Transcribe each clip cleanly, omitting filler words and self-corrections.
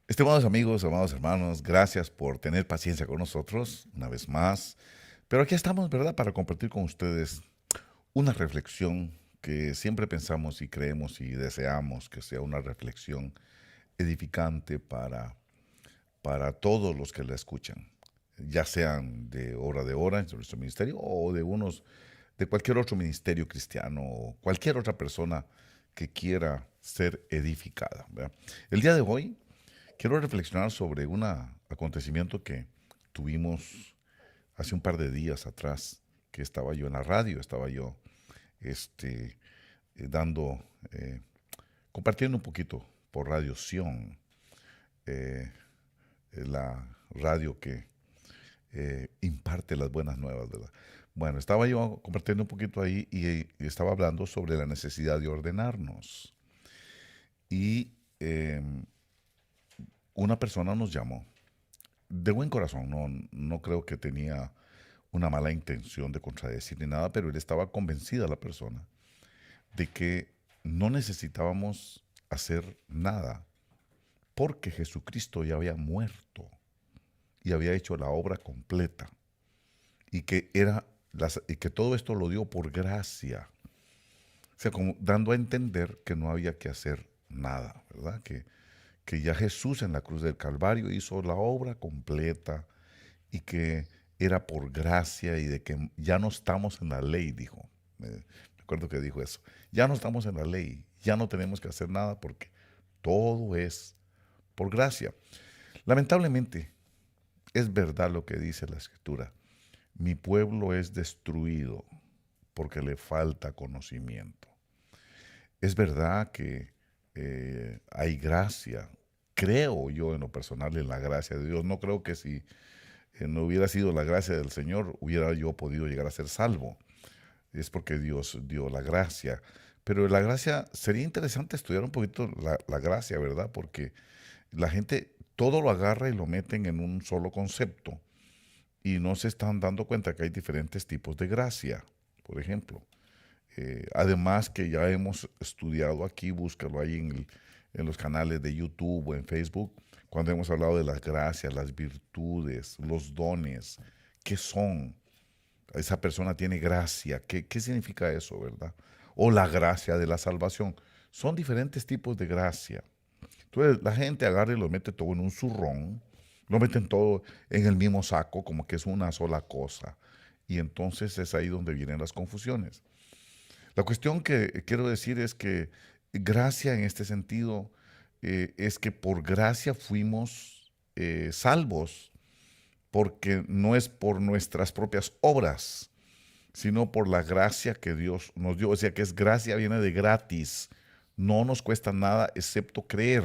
Estimados amigos, amados hermanos, gracias por tener paciencia con nosotros una vez más. Pero aquí estamos, ¿verdad?, para compartir con ustedes una reflexión que siempre pensamos y creemos y deseamos que sea una reflexión edificante para todos los que la escuchan, ya sean de hora en nuestro ministerio o de cualquier otro ministerio cristiano o cualquier otra persona que quiera ser edificada, ¿verdad? El día de hoy quiero reflexionar sobre un acontecimiento que tuvimos hace un par de días atrás, que estaba yo en la radio, estaba yo este, dando, compartiendo un poquito por Radio Sion, eh, la radio que imparte las buenas nuevas, ¿verdad? Bueno, estaba yo compartiendo un poquito ahí y estaba hablando sobre la necesidad de ordenarnos. Y una persona nos llamó de buen corazón, no creo que tenía una mala intención de contradecir ni nada, pero él estaba convencida, la persona, de que no necesitábamos hacer nada porque Jesucristo ya había muerto y había hecho la obra completa y que y que todo esto lo dio por gracia. O sea, como dando a entender que no había que hacer nada, ¿verdad? Que ya Jesús en la cruz del Calvario hizo la obra completa y que era por gracia y de que ya no estamos en la ley, dijo. Me acuerdo que dijo eso. Ya no estamos en la ley, ya no tenemos que hacer nada porque todo es por gracia. Lamentablemente, es verdad lo que dice la Escritura. Mi pueblo es destruido porque le falta conocimiento. Es verdad que hay gracia. Creo yo en lo personal en la gracia de Dios. No creo que si no hubiera sido la gracia del Señor, hubiera yo podido llegar a ser salvo. Es porque Dios dio la gracia. Pero la gracia, sería interesante estudiar un poquito la gracia, ¿verdad? Porque la gente todo lo agarra y lo meten en un solo concepto y no se están dando cuenta que hay diferentes tipos de gracia, por ejemplo. Además que ya hemos estudiado aquí, búscalo ahí en los canales de YouTube o en Facebook, cuando hemos hablado de las gracias, las virtudes, los dones, ¿qué son? Esa persona tiene gracia, ¿qué significa eso, verdad? O la gracia de la salvación. Son diferentes tipos de gracia. Entonces la gente agarra y lo mete todo en un zurrón, lo meten todo en el mismo saco, como que es una sola cosa. Y entonces es ahí donde vienen las confusiones. La cuestión que quiero decir es que gracia en este sentido es que por gracia fuimos salvos, porque no es por nuestras propias obras, sino por la gracia que Dios nos dio. O sea que es gracia, viene de gratis. No nos cuesta nada excepto creer.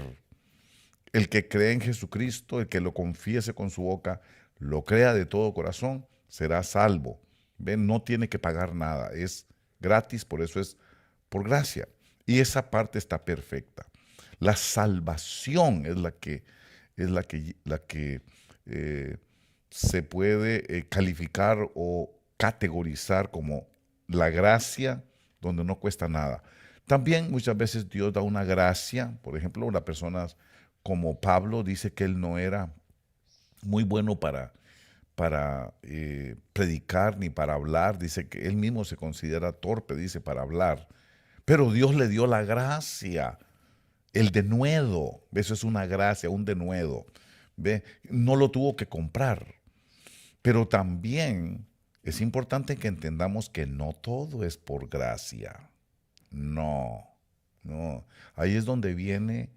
El que cree en Jesucristo, el que lo confiese con su boca, lo crea de todo corazón, será salvo. ¿Ven? No tiene que pagar nada, es gratis, por eso es por gracia. Y esa parte está perfecta. La salvación es la que eh, se puede calificar o categorizar como la gracia donde no cuesta nada. También muchas veces Dios da una gracia, por ejemplo, una persona como Pablo dice que él no era muy bueno para predicar ni para hablar, dice que él mismo se considera torpe, dice, para hablar, pero Dios le dio la gracia, el denuedo, eso es una gracia, un denuedo, ¿ve? No lo tuvo que comprar, pero también es importante que entendamos que no todo es por gracia, no, no, ahí es donde viene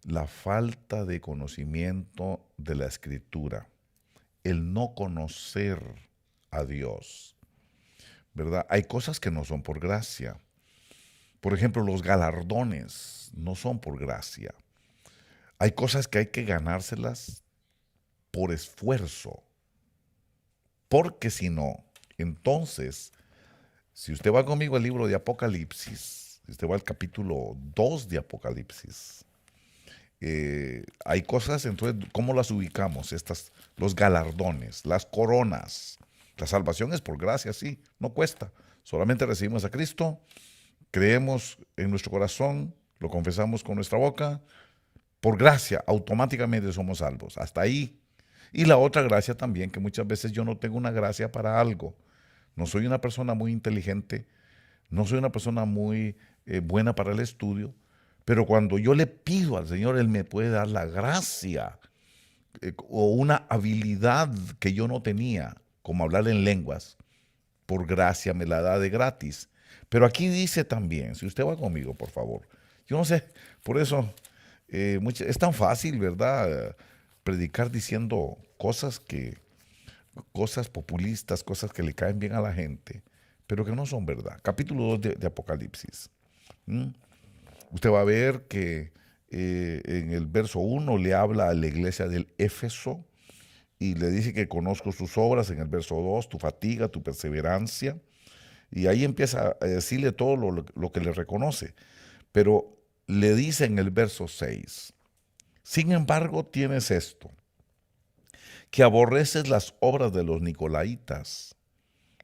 la falta de conocimiento de la escritura, el no conocer a Dios, ¿verdad? Hay cosas que no son por gracia. Por ejemplo, los galardones no son por gracia. Hay cosas que hay que ganárselas por esfuerzo, porque si no, entonces, si usted va conmigo al libro de Apocalipsis, si usted va al capítulo 2 de Apocalipsis, hay cosas, entonces, ¿cómo las ubicamos? Los galardones, las coronas. La salvación es por gracia, sí, no cuesta. Solamente recibimos a Cristo, creemos en nuestro corazón, lo confesamos con nuestra boca Por gracia, automáticamente somos salvos. Hasta ahí. Y la otra gracia también, que muchas veces yo no tengo una gracia para algo. No soy una persona muy inteligente, no soy una persona muy buena para el estudio, pero cuando yo le pido al Señor, Él me puede dar la gracia o una habilidad que yo no tenía, como hablar en lenguas. Por gracia me la da de gratis. Pero aquí dice también, si usted va conmigo, por favor. Yo no sé, por eso es tan fácil, ¿verdad? Predicar diciendo cosas populistas, cosas que le caen bien a la gente, pero que no son verdad. Capítulo 2 de Apocalipsis. ¿Mm? Usted va a ver que en el verso 1 le habla a la iglesia del Éfeso y le dice que conozco sus obras. En el verso 2, tu fatiga, tu perseverancia. Y ahí empieza a decirle todo lo que le reconoce. Pero le dice en el verso 6, sin embargo tienes esto, que aborreces las obras de los nicolaitas,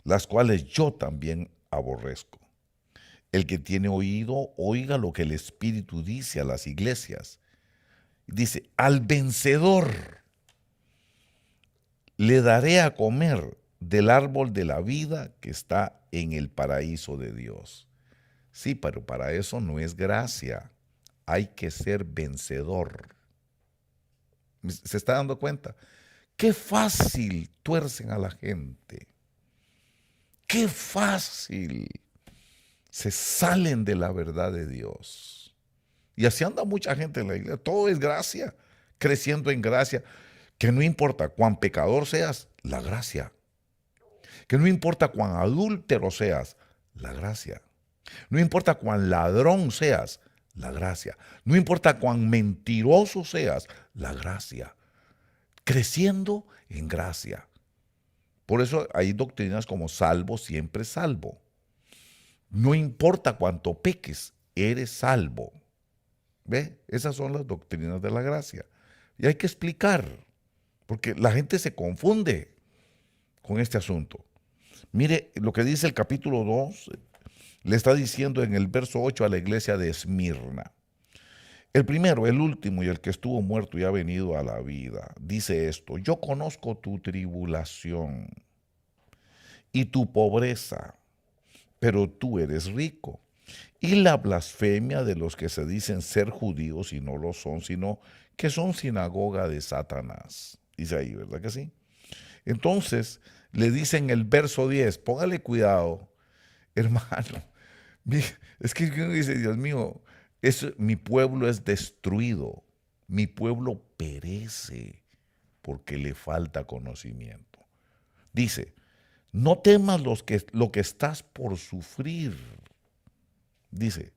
las cuales yo también aborrezco. El que tiene oído, oiga lo que el Espíritu dice a las iglesias. Dice, al vencedor le daré a comer del árbol de la vida que está en el paraíso de Dios. Sí, pero para eso no es gracia. Hay que ser vencedor. ¿Se está dando cuenta? Qué fácil tuercen a la gente. Qué fácil se salen de la verdad de Dios. Y así anda mucha gente en la iglesia. Todo es gracia, creciendo en gracia. Que no importa cuán pecador seas, la gracia. Que no importa cuán adúltero seas, la gracia. No importa cuán ladrón seas, la gracia. No importa cuán mentiroso seas, la gracia. Creciendo en gracia. Por eso hay doctrinas como salvo, siempre salvo. No importa cuánto peques, eres salvo. ¿Ve? Esas son las doctrinas de la gracia. Y hay que explicar, porque la gente se confunde con este asunto. Mire lo que dice el capítulo 2, le está diciendo en el verso 8 a la iglesia de Esmirna. El primero, el último y el que estuvo muerto y ha venido a la vida, dice esto: yo conozco tu tribulación y tu pobreza, pero tú eres rico. Y la blasfemia de los que se dicen ser judíos y no lo son, sino que son sinagoga de Satanás. Dice ahí, ¿verdad que sí? Entonces le dice en el verso 10, póngale cuidado, hermano. Es que uno dice, Dios mío, mi pueblo es destruido, mi pueblo perece porque le falta conocimiento. Dice, no temas lo que estás por sufrir. Dice,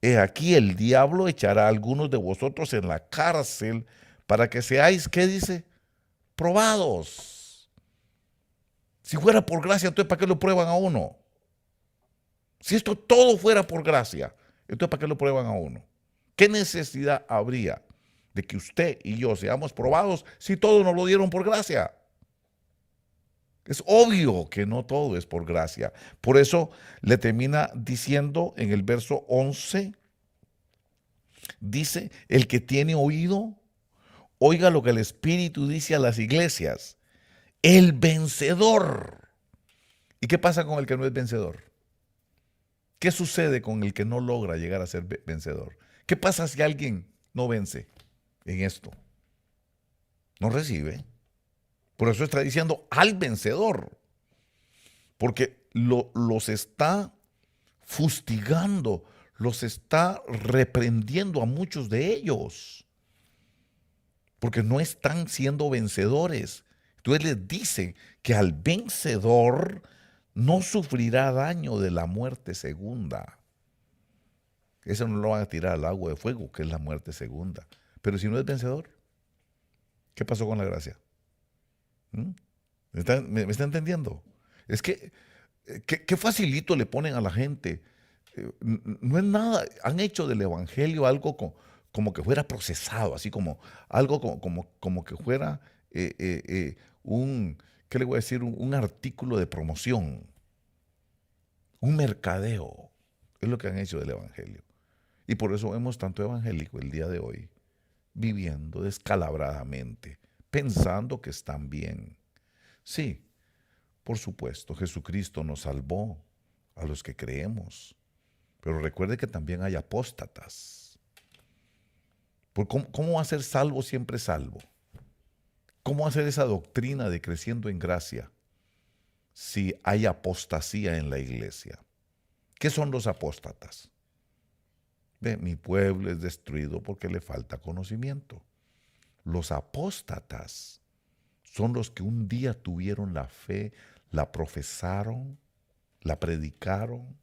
he aquí el diablo echará a algunos de vosotros en la cárcel para que seáis, ¿qué dice? Probados. Si fuera por gracia, entonces ¿para qué lo prueban a uno? Si esto todo fuera por gracia, entonces ¿para qué lo prueban a uno? ¿Qué necesidad habría de que usted y yo seamos probados si todo nos lo dieron por gracia? Es obvio que no todo es por gracia. Por eso le termina diciendo en el verso 11, dice, el que tiene oído, oiga lo que el Espíritu dice a las iglesias. El vencedor. ¿Y qué pasa con el que no es vencedor? ¿Qué sucede con el que no logra llegar a ser vencedor? ¿Qué pasa si alguien no vence en esto? No recibe. Por eso está diciendo al vencedor. Porque los está fustigando, los está reprendiendo a muchos de ellos. Porque no están siendo vencedores. Entonces les dice que al vencedor no sufrirá daño de la muerte segunda. Eso no lo van a tirar al agua de fuego, que es la muerte segunda. Pero si no es vencedor, ¿qué pasó con la gracia? ¿Mm? ¿Me está entendiendo? Es que, qué facilito le ponen a la gente. No es nada. Han hecho del evangelio algo como que fuera procesado, así como algo como que fuera un, ¿qué le voy a decir? Un artículo de promoción, un mercadeo. Es lo que han hecho del evangelio. Y por eso vemos tanto evangélico el día de hoy viviendo descalabradamente, pensando que están bien. Sí, por supuesto, Jesucristo nos salvó a los que creemos, pero recuerde que también hay apóstatas. ¿Cómo va a ser salvo siempre salvo? ¿Cómo hacer esa doctrina de creciendo en gracia si hay apostasía en la iglesia? ¿Qué son los apóstatas? Ve, mi pueblo es destruido porque le falta conocimiento. Los apóstatas son los que un día tuvieron la fe, la profesaron, la predicaron,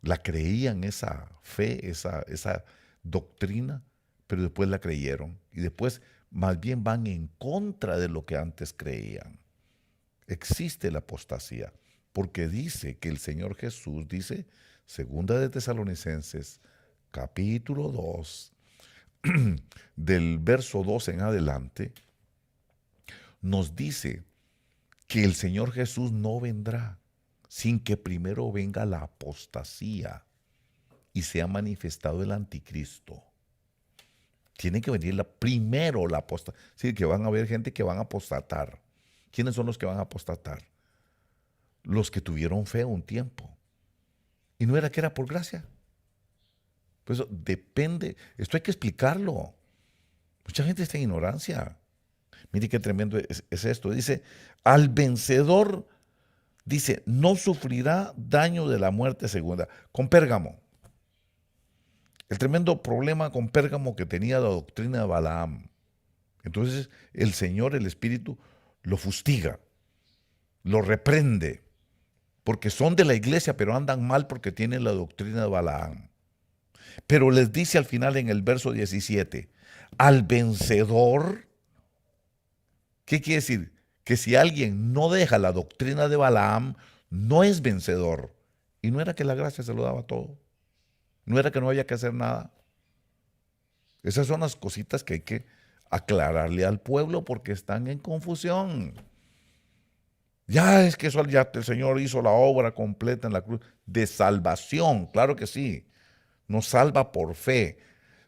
la creían esa fe, esa doctrina, pero después la creyeron y después más bien van en contra de lo que antes creían. Existe la apostasía, porque dice que el Señor Jesús, dice, segunda de Tesalonicenses, capítulo 2, del verso 2 en adelante, nos dice que el Señor Jesús no vendrá sin que primero venga la apostasía y sea manifestado el anticristo. Tiene que venir primero la apostasía. Sí, que van a haber gente que van a apostatar. ¿Quiénes son los que van a apostatar? Los que tuvieron fe un tiempo. Y no era que era por gracia. Pues eso depende. Esto hay que explicarlo. Mucha gente está en ignorancia. Mire qué tremendo es esto. Dice, al vencedor, dice, no sufrirá daño de la muerte segunda. Con Pérgamo. El tremendo problema con Pérgamo que tenía la doctrina de Balaam. Entonces el Señor, el Espíritu, lo fustiga, lo reprende, porque son de la iglesia, pero andan mal porque tienen la doctrina de Balaam. Pero les dice al final en el verso 17, al vencedor, ¿qué quiere decir? Que si alguien no deja la doctrina de Balaam, no es vencedor. Y no era que la gracia se lo daba todo. No era que no había que hacer nada. Esas son las cositas que hay que aclararle al pueblo porque están en confusión. Ya es que eso ya el Señor hizo la obra completa en la cruz de salvación, claro que sí. Nos salva por fe,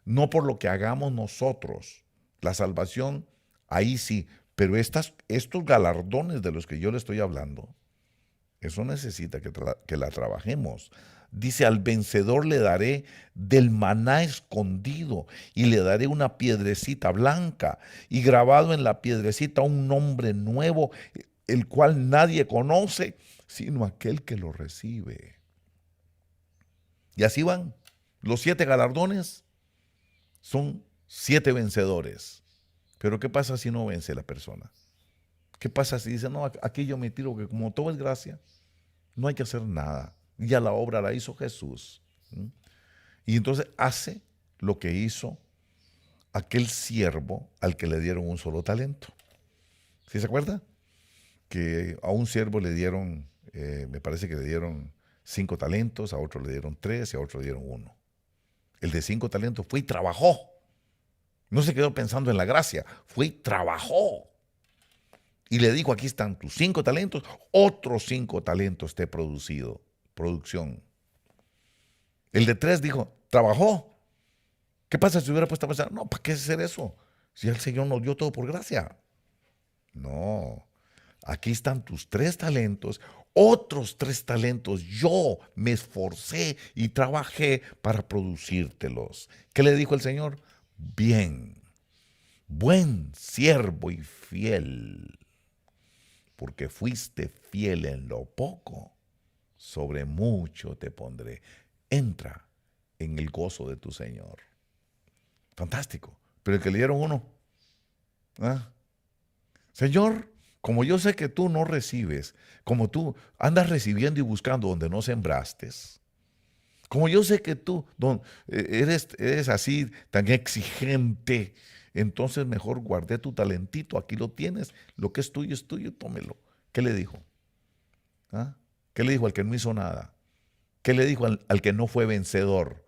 no por lo que hagamos nosotros. La salvación, ahí sí, pero estos galardones de los que yo le estoy hablando, eso necesita que la trabajemos. Dice, al vencedor le daré del maná escondido y le daré una piedrecita blanca y grabado en la piedrecita un nombre nuevo, el cual nadie conoce, sino aquel que lo recibe. Y así van. Los 7 galardones son 7 vencedores. Pero ¿qué pasa si no vence la persona? ¿Qué pasa si dice, no, aquí yo me tiro, que como todo es gracia, no hay que hacer nada? Ya la obra la hizo Jesús. Y entonces hace lo que hizo aquel siervo al que le dieron un solo talento. ¿Sí se acuerda? Que a un siervo le dieron, me parece que le dieron 5 talentos, a otro le dieron 3 y a otro le dieron 1. El de 5 talentos fue y trabajó. No se quedó pensando en la gracia, fue y trabajó. Y le dijo, aquí están tus 5 talentos, otros 5 talentos te he producido, producción. El de 3 dijo, trabajó. ¿Qué pasa si hubiera puesto a pensar, no, ¿para qué hacer eso? Si el Señor nos dio todo por gracia. No, aquí están tus 3 talentos, otros 3 talentos. Yo me esforcé y trabajé para producírtelos. ¿Qué le dijo el Señor? Bien, buen siervo y fiel, porque fuiste fiel en lo poco, sobre mucho te pondré. Entra en el gozo de tu Señor. Fantástico. Pero el que le dieron 1, ¿ah? Señor, como yo sé que tú no recibes, como tú andas recibiendo y buscando donde no sembraste, como yo sé que tú eres así tan exigente, entonces mejor guardé tu talentito, aquí lo tienes, lo que es tuyo, tómelo. ¿Qué le dijo? ¿Ah? ¿Qué le dijo al que no hizo nada? ¿Qué le dijo al que no fue vencedor?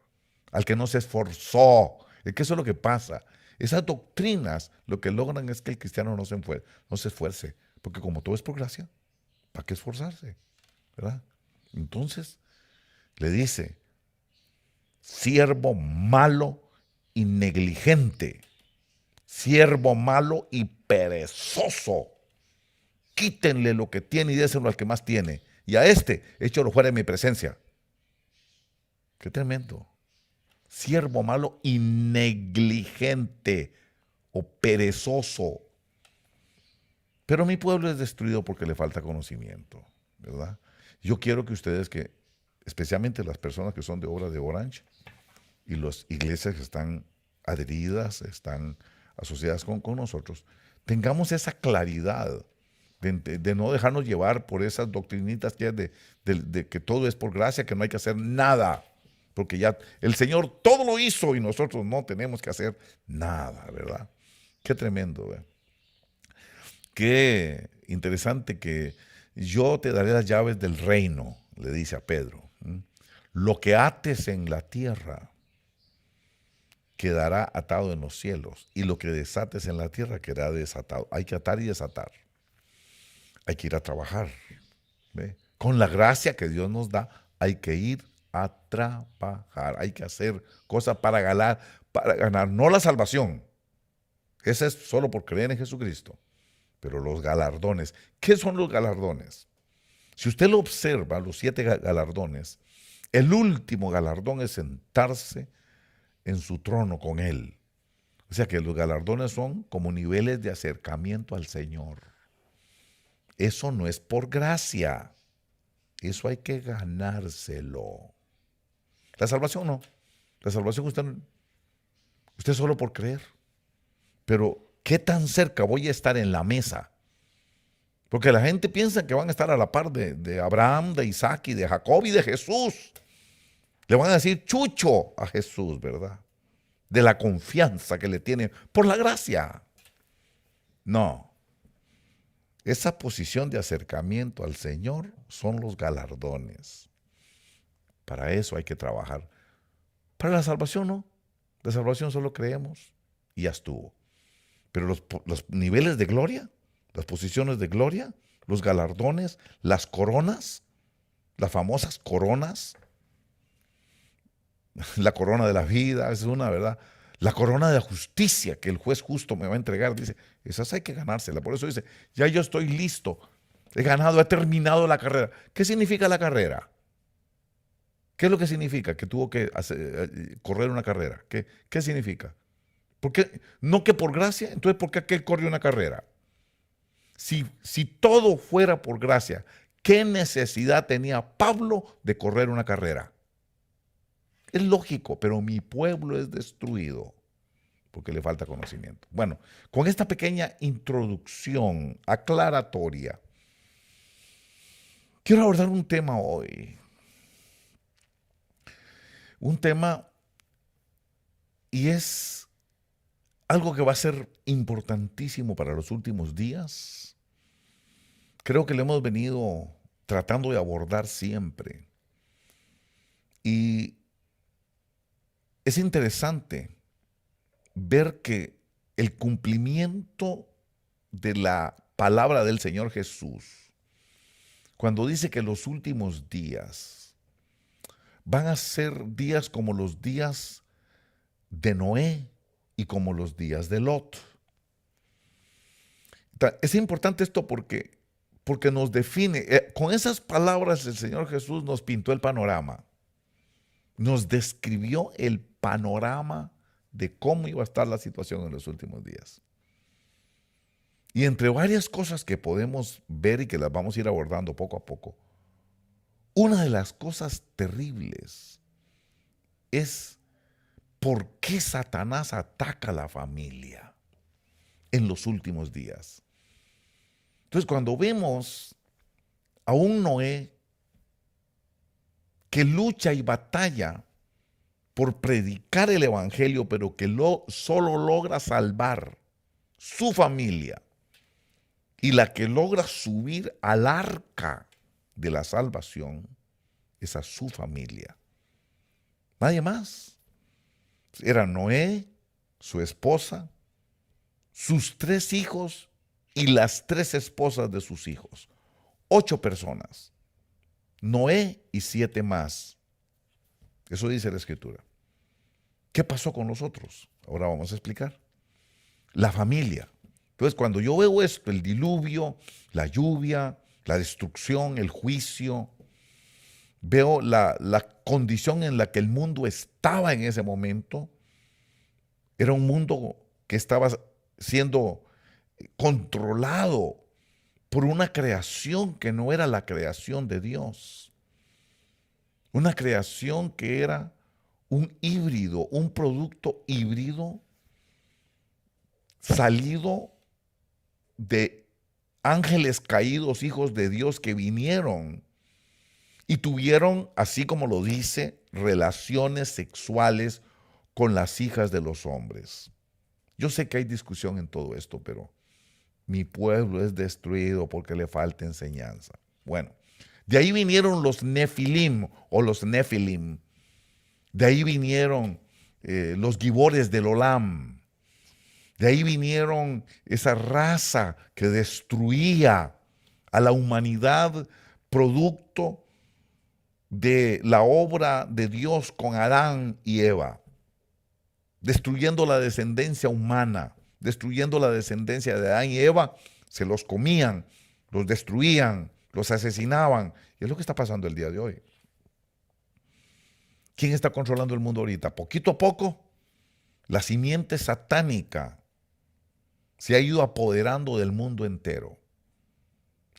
Al que no se esforzó. Es que eso es lo que pasa. Esas doctrinas lo que logran es que el cristiano no se esfuerce. Porque como todo es por gracia, ¿para qué esforzarse? ¿Verdad? Entonces le dice, siervo malo y negligente. siervo malo y perezoso. Quítenle lo que tiene y déselo al que más tiene. Y a este, échalo fuera de mi presencia. Qué tremendo. Siervo malo y negligente o perezoso. Pero mi pueblo es destruido porque le falta conocimiento, ¿verdad? Yo quiero que ustedes, que especialmente las personas que son de obra de Orange y las iglesias que están adheridas, están asociadas con nosotros, tengamos esa claridad de no dejarnos llevar por esas doctrinitas que de que todo es por gracia, que no hay que hacer nada, porque ya el Señor todo lo hizo y nosotros no tenemos que hacer nada, ¿verdad? Qué tremendo, ¿verdad? Qué interesante que yo te daré las llaves del reino, le dice a Pedro. Lo que ates en la tierra quedará atado en los cielos, y lo que desates en la tierra quedará desatado. Hay que atar y desatar. Hay que ir a trabajar. ¿Ve? Con la gracia que Dios nos da, hay que ir a trabajar. Hay que hacer cosas para ganar, no la salvación. Esa es solo por creer en Jesucristo. Pero los galardones, ¿qué son los galardones? Si usted lo observa, los 7 galardones, el último galardón es sentarse en su trono con Él. O sea que los galardones son como niveles de acercamiento al Señor. Eso no es por gracia, eso hay que ganárselo. La salvación no, la salvación usted solo por creer. Pero ¿qué tan cerca voy a estar en la mesa? Porque la gente piensa que van a estar a la par de Abraham, de Isaac y de Jacob y de Jesús. Le van a decir chucho a Jesús, ¿verdad? De la confianza que le tienen por la gracia. No. Esa posición de acercamiento al Señor son los galardones. Para eso hay que trabajar. Para la salvación no. La salvación solo creemos y ya estuvo. Pero los niveles de gloria, las posiciones de gloria, los galardones, las coronas, las famosas coronas, la corona de la vida, es una, ¿verdad? La corona de la justicia que el juez justo me va a entregar, dice, esas hay que ganársela. Por eso dice, ya yo estoy listo, he ganado, he terminado la carrera. ¿Qué significa la carrera? ¿Qué es lo que significa que tuvo que correr una carrera? ¿Qué significa? ¿Por qué? No que por gracia, entonces ¿por qué aquel corrió una carrera? Si todo fuera por gracia, ¿qué necesidad tenía Pablo de correr una carrera? Es lógico, pero mi pueblo es destruido porque le falta conocimiento. Bueno, con esta pequeña introducción aclaratoria, quiero abordar un tema hoy. Un tema, y es algo que va a ser importantísimo para los últimos días. Creo que lo hemos venido tratando de abordar siempre. Y es interesante ver que el cumplimiento de la palabra del Señor Jesús, cuando dice que los últimos días van a ser días como los días de Noé y como los días de Lot. Es importante esto porque nos define, con esas palabras el Señor Jesús nos pintó el panorama, nos describió el panorama de cómo iba a estar la situación en los últimos días. Y entre varias cosas que podemos ver y que las vamos a ir abordando poco a poco, una de las cosas terribles es por qué Satanás ataca a la familia en los últimos días. Entonces, cuando vemos a un Noé que lucha y batalla por predicar el evangelio, pero que solo logra salvar su familia, y la que logra subir al arca de la salvación es a su familia. Nadie más. Era Noé, su esposa, sus 3 hijos y las 3 esposas de sus hijos. 8 personas. Noé y 7 más. Eso dice la Escritura. ¿Qué pasó con los otros? Ahora vamos a explicar. la familia. Entonces, cuando yo veo esto, el diluvio, la lluvia, la destrucción, el juicio, veo la condición en la que el mundo estaba en ese momento. Era un mundo que estaba siendo controlado por una creación que no era la creación de Dios. Una creación que era un híbrido, un producto híbrido salido de ángeles caídos, hijos de Dios, que vinieron y tuvieron, así como lo dice, relaciones sexuales con las hijas de los hombres. Yo sé que hay discusión en todo esto, pero mi pueblo es destruido porque le falta enseñanza. Bueno, de ahí vinieron los Nefilim o los Nefilim. De ahí vinieron los Gibores del Olam. De ahí vinieron esa raza que destruía a la humanidad, producto de la obra de Dios con Adán y Eva, destruyendo la descendencia humana, destruyendo la descendencia de Adán y Eva. Se los comían, los destruían, los asesinaban. Y es lo que está pasando el día de hoy. ¿Quién está controlando el mundo ahorita? Poquito a poco, la simiente satánica se ha ido apoderando del mundo entero.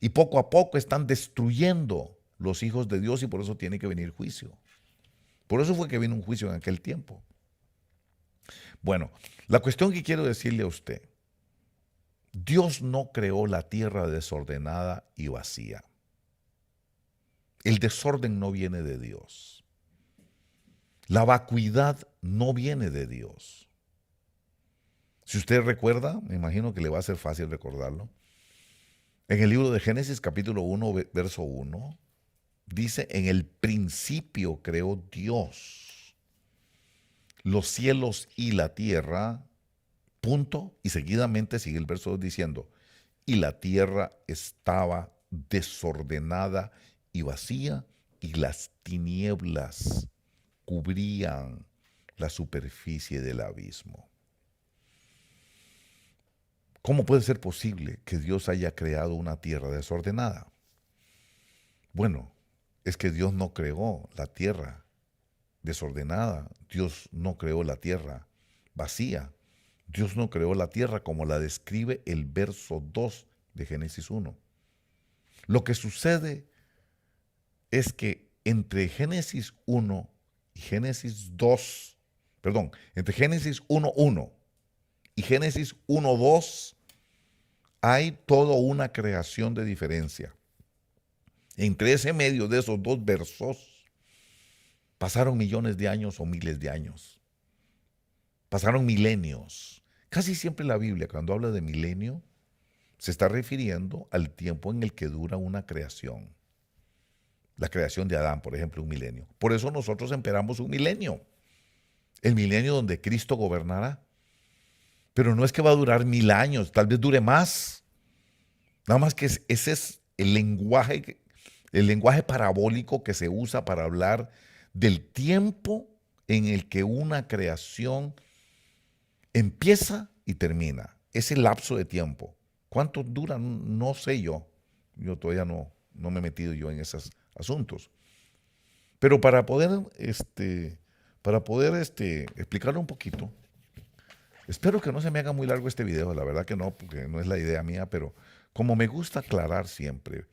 Y poco a poco están destruyendo los hijos de Dios y por eso tiene que venir juicio. Por eso fue que vino un juicio en aquel tiempo. Bueno, la cuestión que quiero decirle a usted, Dios no creó la tierra desordenada y vacía. El desorden no viene de Dios. La vacuidad no viene de Dios. Si usted recuerda, me imagino que le va a ser fácil recordarlo, en el libro de Génesis capítulo 1, verso 1, dice, en el principio creó Dios los cielos y la tierra, punto, y seguidamente sigue el verso 2 diciendo, y la tierra estaba desordenada y vacía, y las tinieblas cubrían la superficie del abismo. ¿Cómo puede ser posible que Dios haya creado una tierra desordenada? Bueno, es que Dios no creó la tierra desordenada. Dios no creó la tierra vacía. Dios no creó la tierra como la describe el verso 2 de Génesis 1. Lo que sucede es que entre Génesis 1 y Génesis 2, perdón, entre Génesis 1:1 y Génesis 1:2 hay toda una creación de diferencia. Entre ese medio de esos dos versos pasaron millones de años o miles de años. Pasaron milenios. Casi siempre la Biblia, cuando habla de milenio, se está refiriendo al tiempo en el que dura una creación. La creación de Adán, por ejemplo, un milenio. Por eso nosotros esperamos un milenio. El milenio donde Cristo gobernará. Pero no es que va a durar 1000 años, tal vez dure más. Nada más que ese es el lenguaje parabólico que se usa para hablar del tiempo en el que una creación empieza y termina. Ese lapso de tiempo. ¿Cuánto dura? No sé yo. Yo todavía no me he metido yo en esos asuntos. Pero para poder explicarlo un poquito, espero que no se me haga muy largo este video, la verdad que no, porque no es la idea mía, pero como me gusta aclarar siempre,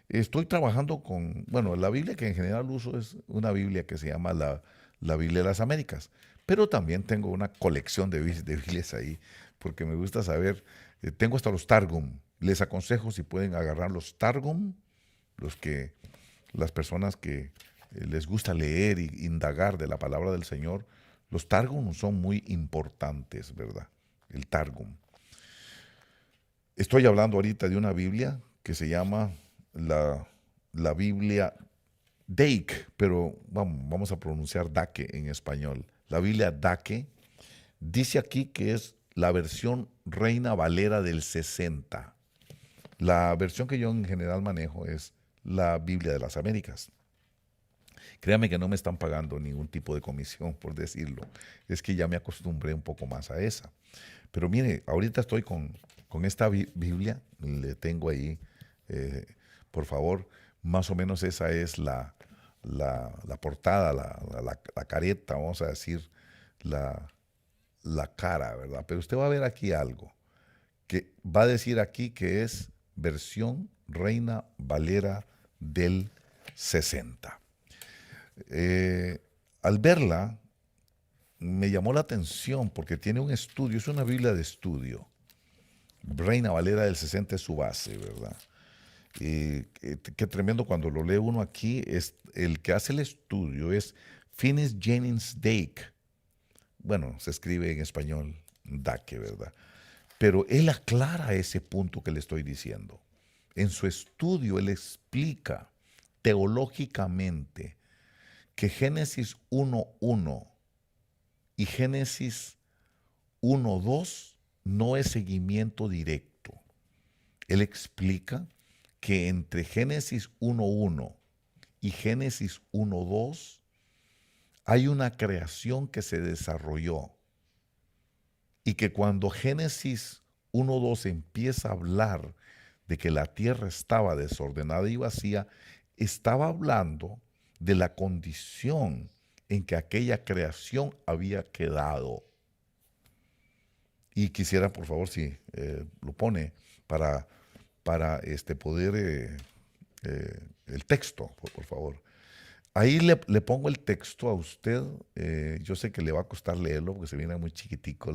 estoy trabajando con, bueno, la Biblia que en general uso es una Biblia que se llama la Biblia de las Américas, pero también tengo una colección de Biblias ahí, porque me gusta saber, tengo hasta los Targum, les aconsejo si pueden agarrar los Targum, las personas que les gusta leer e indagar de la palabra del Señor, los Targum son muy importantes, ¿verdad? El Targum. Estoy hablando ahorita de una Biblia que se llama la Biblia Dake, pero vamos a pronunciar Dake en español. La Biblia Dake dice aquí que es la versión Reina Valera del 60. La versión que yo en general manejo es la Biblia de las Américas. Créame que no me están pagando ningún tipo de comisión por decirlo. Es que ya me acostumbré un poco más a esa. Pero mire, ahorita estoy con esta Biblia, le tengo ahí, eh, por favor, más o menos esa es la portada, la careta, vamos a decir, la, la cara, ¿verdad? Pero usted va a ver aquí algo, que va a decir aquí que es versión Reina Valera del 60. Al verla, me llamó la atención porque tiene un estudio, es una Biblia de estudio. Reina Valera del 60 es su base, ¿verdad? Qué tremendo cuando lo lee uno aquí, es el que hace el estudio es Finis Jennings Dake. Bueno, se escribe en español Dake, ¿verdad? Pero él aclara ese punto que le estoy diciendo. En su estudio él explica teológicamente que Génesis 1:1 y Génesis 1:2 no es seguimiento directo. Él explica que entre Génesis 1:1 y Génesis 1:2 hay una creación que se desarrolló y que cuando Génesis 1:2 empieza a hablar de que la tierra estaba desordenada y vacía, estaba hablando de la condición en que aquella creación había quedado. Y quisiera, por favor, si lo pone para poder el texto, por favor. Ahí le pongo el texto a usted. Yo sé que le va a costar leerlo porque se viene muy chiquitico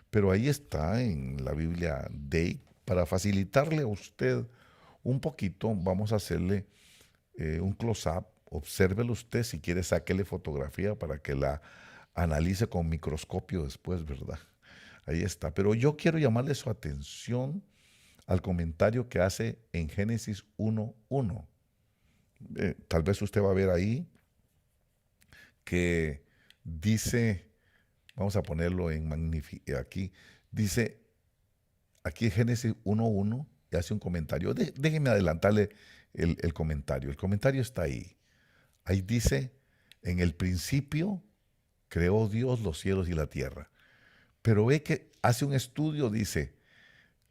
pero ahí está en la Biblia Day. Para facilitarle a usted un poquito, vamos a hacerle un close-up. Obsérvelo usted, si quiere sáquele fotografía para que la analice con microscopio después, ¿verdad? Ahí está. Pero yo quiero llamarle su atención al comentario que hace en Génesis 1:1. Tal vez usted va a ver ahí que dice, vamos a ponerlo en aquí, dice, aquí Génesis 1:1 y hace un comentario. Déjenme adelantarle el comentario. El comentario está ahí. Ahí dice, en el principio creó Dios los cielos y la tierra. Pero ve que hace un estudio, dice,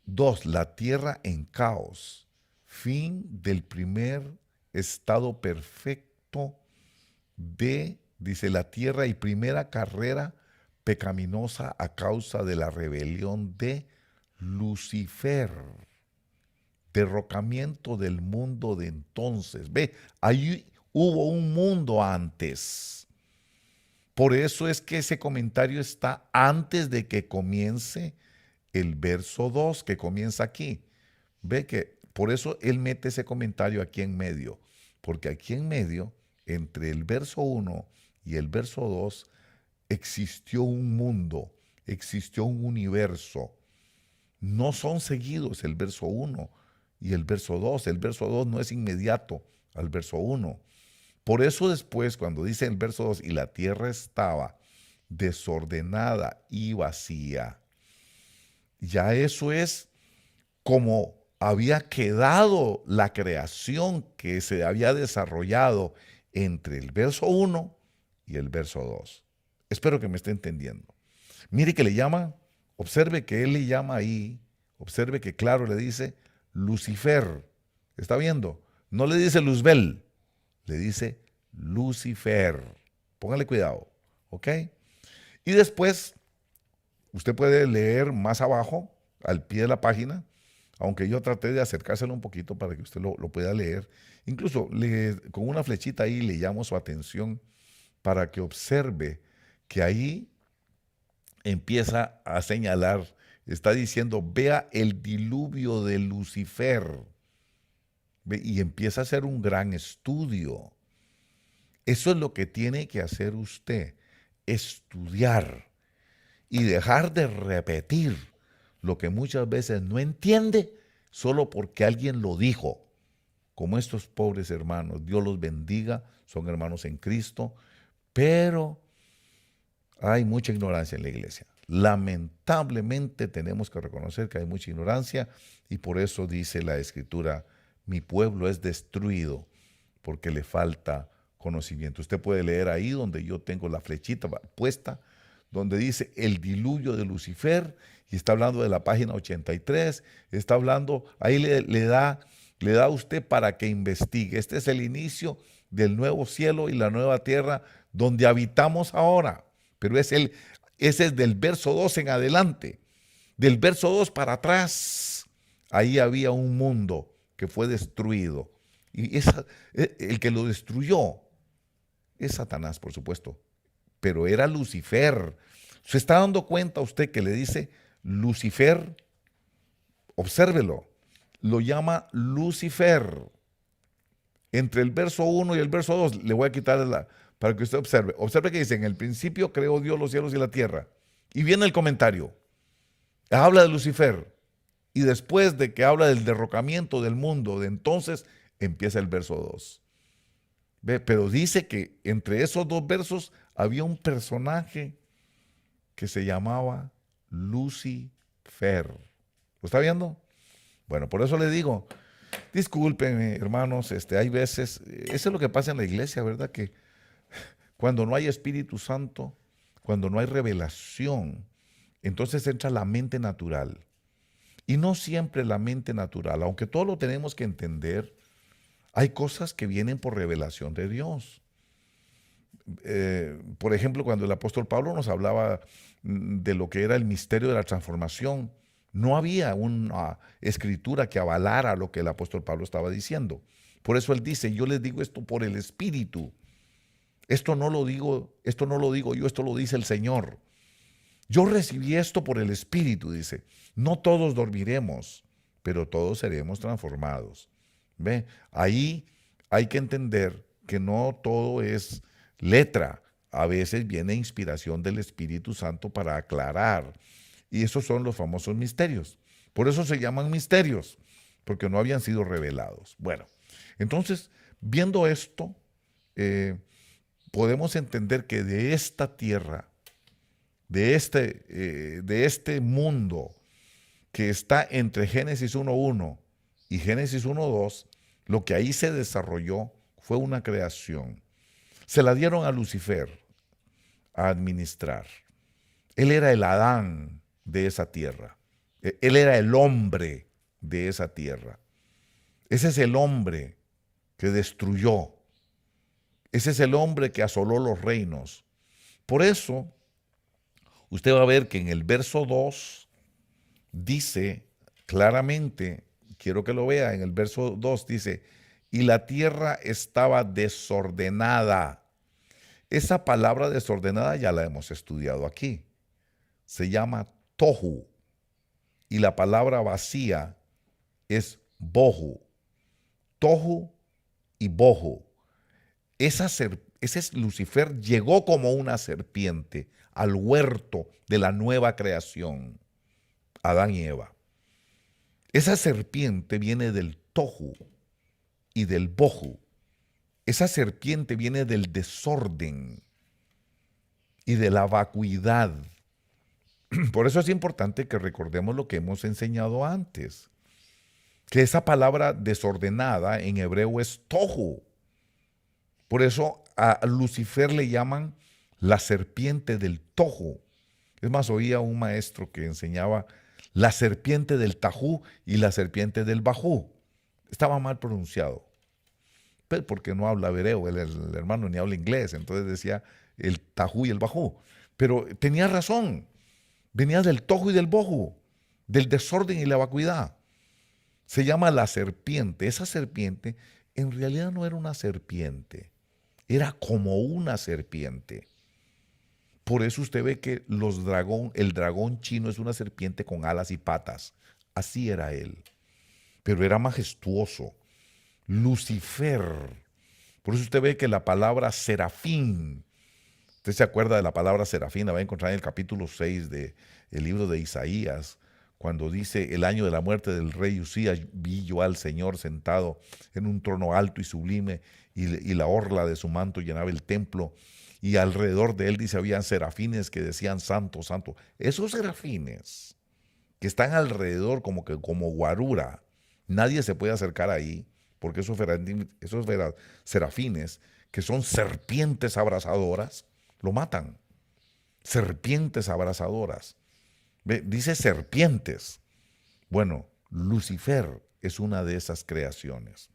2, la tierra en caos, fin del primer estado perfecto dice, la tierra y primera carrera pecaminosa a causa de la rebelión de Lucifer, derrocamiento del mundo de entonces. Ve, ahí hubo un mundo antes. Por eso es que ese comentario está antes de que comience el verso 2, que comienza aquí. Ve que por eso él mete ese comentario aquí en medio, porque aquí en medio, entre el verso 1 y el verso 2, existió un mundo, existió un universo. No son seguidos el verso 1 y el verso 2. El verso 2 no es inmediato al verso 1. Por eso después, cuando dice el verso 2, y la tierra estaba desordenada y vacía, ya eso es como había quedado la creación que se había desarrollado entre el verso 1 y el verso 2. Espero que me esté entendiendo. Mire que le llama, observe que él le llama ahí, observe que claro le dice Lucifer. ¿Está viendo? No le dice Luzbel, le dice Lucifer. Póngale cuidado, ¿ok? Y después, usted puede leer más abajo, al pie de la página, aunque yo traté de acercárselo un poquito para que usted lo pueda leer. Incluso con una flechita ahí le llamo su atención para que observe que ahí empieza a señalar, está diciendo, vea el diluvio de Lucifer. Y empieza a hacer un gran estudio. Eso es lo que tiene que hacer usted, estudiar y dejar de repetir lo que muchas veces no entiende solo porque alguien lo dijo. Como estos pobres hermanos, Dios los bendiga, son hermanos en Cristo, pero hay mucha ignorancia en la iglesia. Lamentablemente tenemos que reconocer que hay mucha ignorancia y por eso dice la Escritura, mi pueblo es destruido porque le falta conocimiento. Usted puede leer ahí donde yo tengo la flechita puesta, donde dice el diluvio de Lucifer, y está hablando de la página 83, está hablando, ahí le da a usted para que investigue. Este es el inicio del nuevo cielo y la nueva tierra donde habitamos ahora, pero ese es del verso 2 en adelante. Del verso 2 para atrás, ahí había un mundo que fue destruido. Y el que lo destruyó es Satanás, por supuesto, pero era Lucifer. ¿Se está dando cuenta usted que le dice Lucifer? Obsérvelo, lo llama Lucifer. Entre el verso 1 y el verso 2, le voy a quitar para que usted observe. Observe que dice, en el principio creó Dios los cielos y la tierra. Y viene el comentario. Habla de Lucifer. Y después de que habla del derrocamiento del mundo, de entonces empieza el verso 2. ¿Ve? Pero dice que entre esos dos versos había un personaje que se llamaba Lucifer. ¿Lo está viendo? Bueno, por eso le digo, discúlpenme, hermanos, hay veces, eso es lo que pasa en la iglesia, ¿verdad? Que cuando no hay Espíritu Santo, cuando no hay revelación, entonces entra la mente natural. Y no siempre la mente natural, aunque todo lo tenemos que entender, hay cosas que vienen por revelación de Dios. Por ejemplo, cuando el apóstol Pablo nos hablaba de lo que era el misterio de la transformación, no había una escritura que avalara lo que el apóstol Pablo estaba diciendo. Por eso él dice, yo les digo esto por el Espíritu. Esto no lo digo yo, esto lo dice el Señor. Yo recibí esto por el Espíritu, dice. No todos dormiremos, pero todos seremos transformados. ¿Ve? Ahí hay que entender que no todo es letra. A veces viene inspiración del Espíritu Santo para aclarar. Y esos son los famosos misterios. Por eso se llaman misterios, porque no habían sido revelados. Bueno, entonces, viendo esto, podemos entender que de esta tierra, de este mundo que está entre Génesis 1.1 y Génesis 1.2, lo que ahí se desarrolló fue una creación. Se la dieron a Lucifer a administrar. Él era el Adán de esa tierra. Él era el hombre de esa tierra. Ese es el hombre que destruyó. Ese es el hombre que asoló los reinos. Por eso, usted va a ver que en el verso 2 dice claramente, quiero que lo vea, en el verso 2 dice, y la tierra estaba desordenada. Esa palabra desordenada ya la hemos estudiado aquí. Se llama tohu. Y la palabra vacía es bohu. Tohu y bohu. Ese es Lucifer, llegó como una serpiente al huerto de la nueva creación, Adán y Eva. Esa serpiente viene del tohu y del bohu. Esa serpiente viene del desorden y de la vacuidad. Por eso es importante que recordemos lo que hemos enseñado antes, que esa palabra desordenada en hebreo es tohu. Por eso a Lucifer le llaman la serpiente del tohu. Es más, oía un maestro que enseñaba la serpiente del tajú y la serpiente del bajú. Estaba mal pronunciado, pero porque no habla hebreo, el hermano ni habla inglés, entonces decía el tajú y el bajú. Pero tenía razón, venía del tohu y del bohu, del desorden y la vacuidad. Se llama la serpiente. Esa serpiente en realidad no era una serpiente, era como una serpiente. Por eso usted ve que el dragón chino es una serpiente con alas y patas. Así era él. Pero era majestuoso. Lucifer. Por eso usted ve que la palabra serafín, usted se acuerda de la palabra serafín, la va a encontrar en el capítulo 6 del libro de Isaías, cuando dice, el año de la muerte del rey Usías, vi yo al Señor sentado en un trono alto y sublime, y la orla de su manto llenaba el templo, y alrededor de él, dice, habían serafines que decían, santo, santo. Esos serafines que están alrededor como guarura, nadie se puede acercar ahí, porque esos serafines, que son serpientes abrasadoras, lo matan. serpientes abrasadoras. ¿Ve? Dice serpientes. Bueno, Lucifer es una de esas creaciones.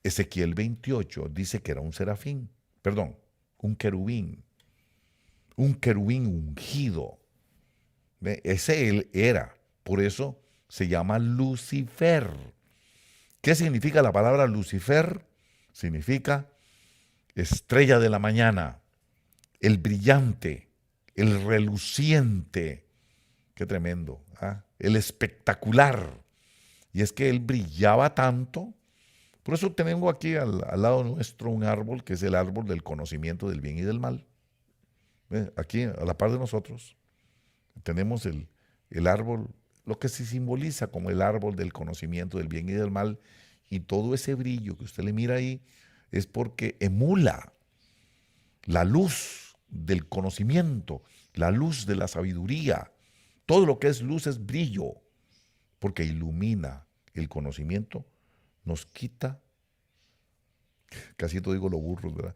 Ezequiel 28 dice que era un serafín, perdón, un querubín ungido. ¿Ve? Ese él era, por eso se llama Lucifer. ¿Qué significa la palabra Lucifer? Significa estrella de la mañana, el brillante, el reluciente. Qué tremendo, ¿ah? El espectacular. Y es que él brillaba tanto. Por eso tenemos aquí al lado nuestro un árbol que es el árbol del conocimiento del bien y del mal. ¿Ve? Aquí, a la par de nosotros, tenemos el árbol, lo que se simboliza como el árbol del conocimiento del bien y del mal. Y todo ese brillo que usted le mira ahí es porque emula la luz del conocimiento, la luz de la sabiduría. Todo lo que es luz es brillo, porque ilumina el conocimiento, nos quita, casi todo digo los burros, ¿verdad?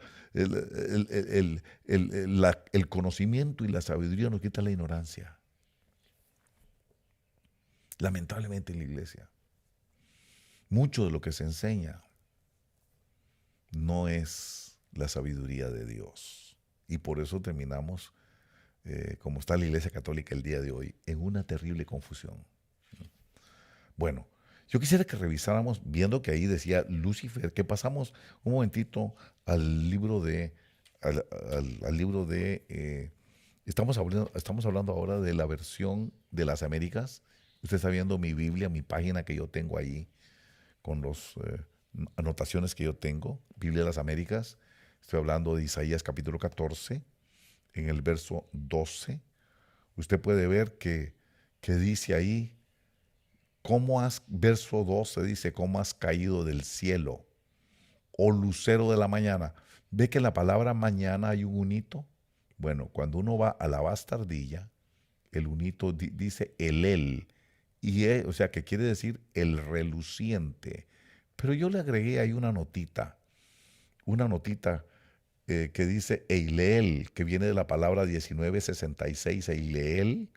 El conocimiento y la sabiduría nos quita la ignorancia. Lamentablemente en la iglesia, mucho de lo que se enseña no es la sabiduría de Dios. Y por eso terminamos, como está la Iglesia Católica el día de hoy, en una terrible confusión. Bueno, yo quisiera que revisáramos, viendo que ahí decía Lucifer, que pasamos un momentito al libro de, al libro de, estamos hablando ahora de la versión de las Américas. Usted está viendo mi Biblia, mi página que yo tengo ahí, con las anotaciones que yo tengo, Biblia de las Américas. Estoy hablando de Isaías capítulo 14, en el verso 12. Usted puede ver que dice ahí, verso 12 dice, ¿cómo has caído del cielo, oh lucero de la mañana? ¿Ve que en la palabra mañana hay un unito? Bueno, cuando uno va a la bastardilla, el unito dice el, o sea, que quiere decir el reluciente. Pero yo le agregué ahí una notita que dice Eileel, que viene de la palabra 1966, Eileel,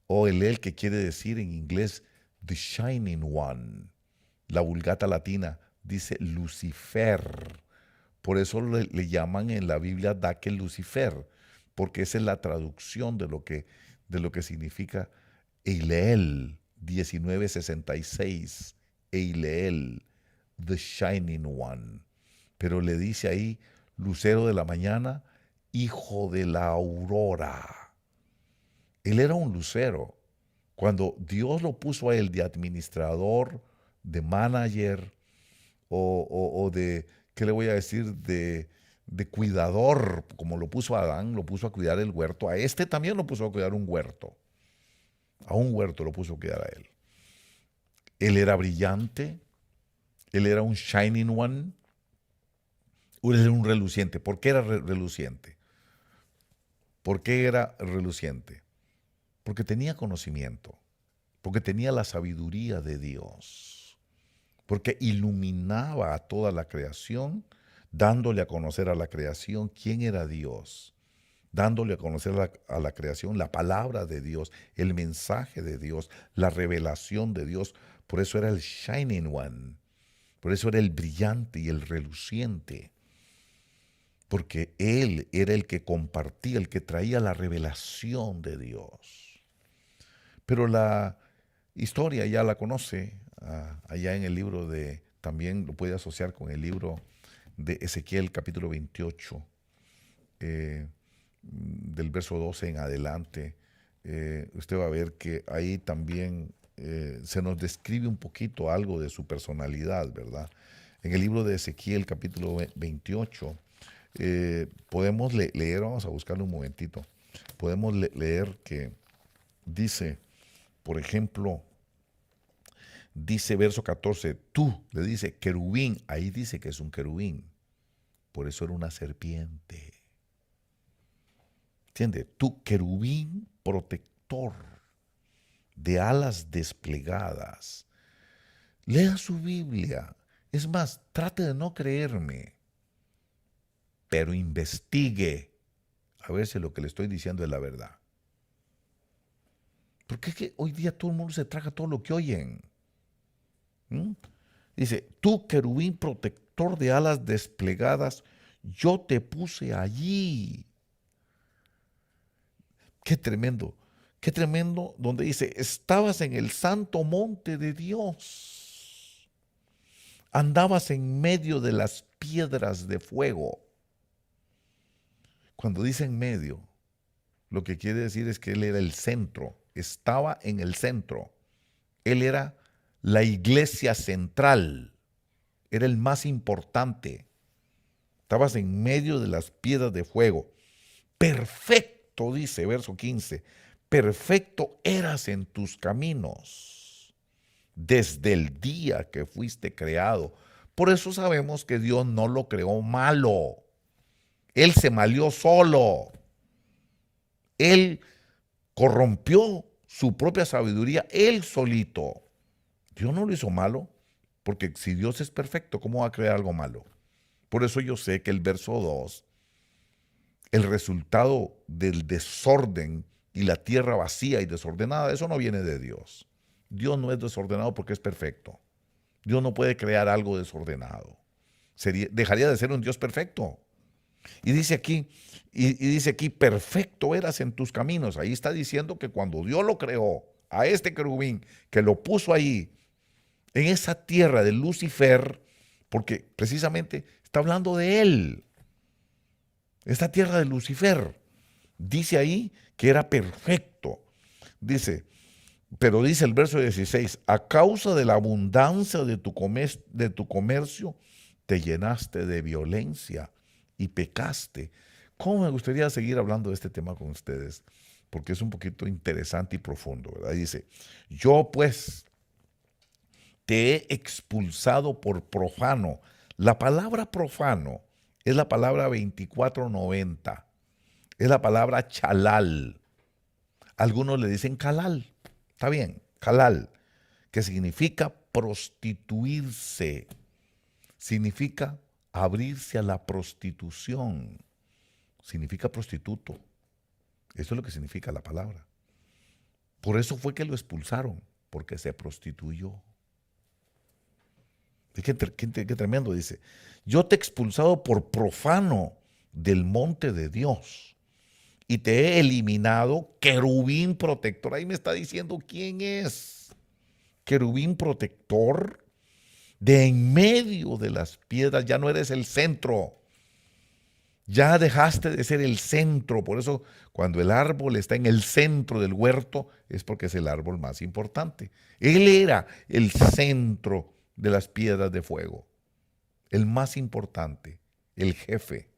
o Elel, que quiere decir en inglés The Shining One. La Vulgata Latina dice Lucifer. Por eso le llaman en la Biblia Daque Lucifer, porque esa es la traducción de lo que significa Eileel 1966, Eileel, The Shining One. Pero le dice ahí, lucero de la mañana, hijo de la aurora. Él era un lucero. Cuando Dios lo puso a él de administrador, de manager o de, ¿qué le voy a decir? De cuidador, como lo puso a Adán, lo puso a cuidar el huerto. A este también lo puso a cuidar un huerto. A un huerto lo puso a cuidar a él. Él era brillante. Él era un shining one. Él era un reluciente. ¿Por qué era reluciente? ¿Por qué era reluciente? Porque tenía conocimiento, porque tenía la sabiduría de Dios, porque iluminaba a toda la creación, dándole a conocer a la creación quién era Dios, dándole a conocer a la creación la palabra de Dios, el mensaje de Dios, la revelación de Dios. Por eso era el Shining One, por eso era el brillante y el reluciente, porque Él era el que compartía, el que traía la revelación de Dios. Pero la historia ya la conoce, allá en el libro también lo puede asociar con el libro de Ezequiel capítulo 28, del verso 12 en adelante. Usted va a ver que ahí también se nos describe un poquito algo de su personalidad, ¿verdad? En el libro de Ezequiel capítulo 28 podemos leer, vamos a buscarlo un momentito, podemos leer que dice, por ejemplo, dice verso 14, tú, le dice querubín, ahí dice que es un querubín, por eso era una serpiente. ¿Entiende? Tú, querubín protector, de alas desplegadas. Lea su Biblia. Es más, trate de no creerme, pero investigue a ver si lo que le estoy diciendo es la verdad. Porque es que hoy día todo el mundo se traga todo lo que oyen. ¿Mm? Dice, tú querubín protector de alas desplegadas, yo te puse allí. Qué tremendo, donde dice, estabas en el santo monte de Dios, andabas en medio de las piedras de fuego. Cuando dice en medio, lo que quiere decir es que él era el centro, estaba en el centro. Él era la iglesia central, era el más importante. Estabas en medio de las piedras de fuego. Perfecto, dice verso 15, perfecto eras en tus caminos desde el día que fuiste creado. Por eso sabemos que Dios no lo creó malo. Él se malió solo. Él corrompió su propia sabiduría, él solito. Dios no lo hizo malo, porque si Dios es perfecto, ¿cómo va a crear algo malo? Por eso yo sé que el verso 2, el resultado del desorden y la tierra vacía y desordenada, eso no viene de Dios. Dios no es desordenado porque es perfecto. Dios no puede crear algo desordenado. Dejaría de ser un Dios perfecto. Y dice aquí, perfecto eras en tus caminos. Ahí está diciendo que cuando Dios lo creó, a este querubín, que lo puso ahí, en esa tierra de Lucifer, porque precisamente está hablando de él. Esta tierra de Lucifer, dice ahí que era perfecto. Dice, pero dice el verso 16, a causa de la abundancia de tu comercio, te llenaste de violencia y pecaste. ¿Cómo me gustaría seguir hablando de este tema con ustedes? Porque es un poquito interesante y profundo, ¿verdad? Dice, yo pues te he expulsado por profano. La palabra profano es la palabra 2490. Es la palabra chalal. Algunos le dicen calal. Está bien, calal, que significa prostituirse. Significa abrirse a la prostitución. Significa prostituto. Eso es lo que significa la palabra. Por eso fue que lo expulsaron, porque se prostituyó. Qué tremendo, dice. Yo te he expulsado por profano del monte de Dios y te he eliminado, querubín protector. Ahí me está diciendo quién es. Querubín protector, de en medio de las piedras, ya no eres el centro. Ya dejaste de ser el centro. Por eso cuando el árbol está en el centro del huerto es porque es el árbol más importante. Él era el centro de las piedras de fuego, el más importante, el jefe,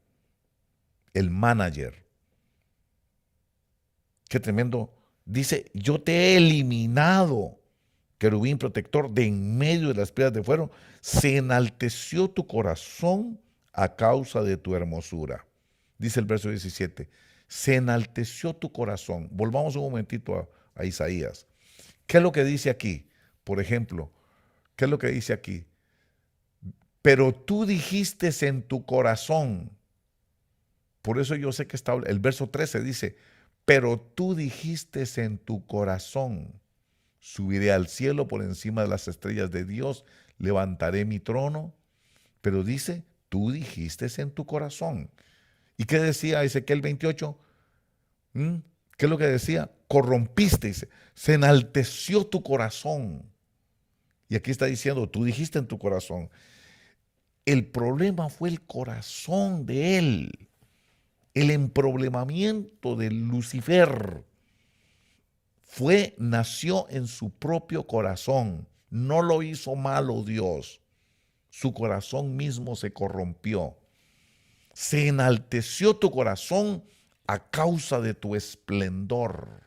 el manager. Qué tremendo. Dice, yo te he eliminado, querubín protector, de en medio de las piedras de fuego. Se enalteció tu corazón a causa de tu hermosura. Dice el verso 17, se enalteció tu corazón. Volvamos un momentito a Isaías. ¿Qué es lo que dice aquí? Por ejemplo, ¿qué es lo que dice aquí? Pero tú dijiste en tu corazón. Por eso yo sé que está, el verso 13 dice, pero tú dijiste en tu corazón, subiré al cielo por encima de las estrellas de Dios, levantaré mi trono. Pero dice, tú dijiste en tu corazón. ¿Y qué decía Ezequiel 28? ¿Qué es lo que decía? Corrompiste, se enalteció tu corazón. Y aquí está diciendo, tú dijiste en tu corazón. El problema fue el corazón de él, el emproblemamiento de Lucifer. Nació en su propio corazón. No lo hizo malo Dios. Su corazón mismo se corrompió. Se enalteció tu corazón a causa de tu esplendor.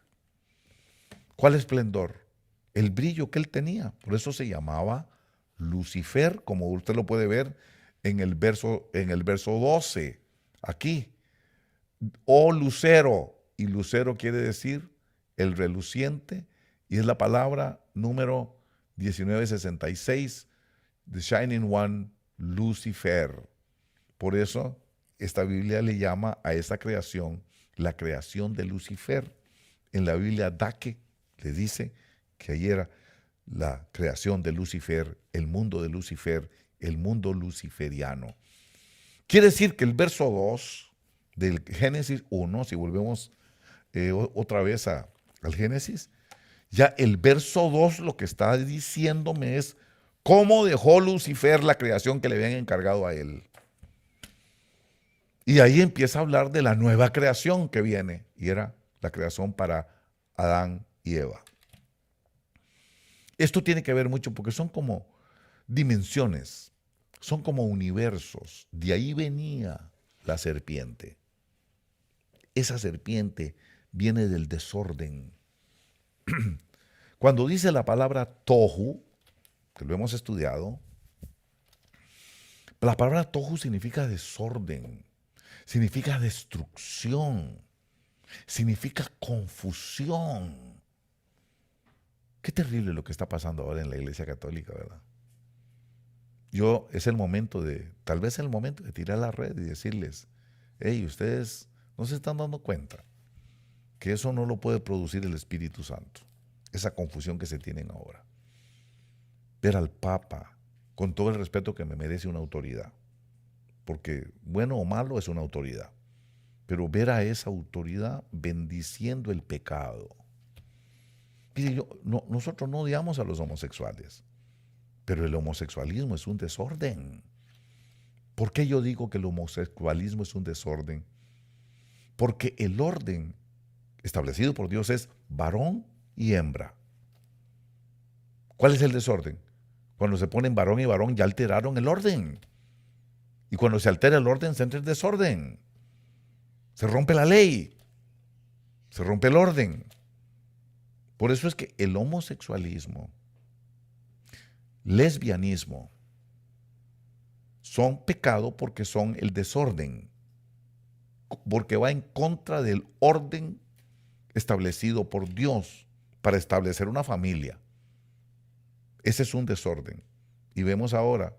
¿Cuál esplendor? El brillo que él tenía. Por eso se llamaba Lucifer, como usted lo puede ver en el verso 12. Aquí. Oh lucero. Y lucero quiere decir el reluciente. Y es la palabra número 1966. The Shining One, Lucifer. Por eso esta Biblia le llama a esa creación la creación de Lucifer. En la Biblia Dake le dice que ahí era la creación de Lucifer, el mundo de Lucifer, el mundo luciferiano. Quiere decir que el verso 2 del Génesis 1, si volvemos otra vez al Génesis, ya el verso 2 lo que está diciéndome es cómo dejó Lucifer la creación que le habían encargado a él. Y ahí empieza a hablar de la nueva creación que viene, y era la creación para Adán y Eva. Esto tiene que ver mucho porque son como dimensiones, son como universos. De ahí venía la serpiente. Esa serpiente viene del desorden. Cuando dice la palabra tohu, que lo hemos estudiado, la palabra tohu significa desorden, significa destrucción, significa confusión. Qué terrible lo que está pasando ahora en la Iglesia Católica, ¿verdad? Es el momento tal vez es el momento de tirar la red y decirles, hey, ustedes no se están dando cuenta que eso no lo puede producir el Espíritu Santo, esa confusión que se tienen ahora. Ver al Papa, con todo el respeto que me merece una autoridad, porque bueno o malo es una autoridad, pero ver a esa autoridad bendiciendo el pecado. Mire, nosotros no odiamos a los homosexuales, pero el homosexualismo es un desorden. ¿Por qué yo digo que el homosexualismo es un desorden? Porque el orden establecido por Dios es varón y hembra. ¿Cuál es el desorden? Cuando se ponen varón y varón ya alteraron el orden. Y cuando se altera el orden se entra el desorden. Se rompe la ley. Se rompe el orden. Por eso es que el homosexualismo, lesbianismo, son pecado porque son el desorden, porque va en contra del orden establecido por Dios para establecer una familia. Ese es un desorden. Y vemos ahora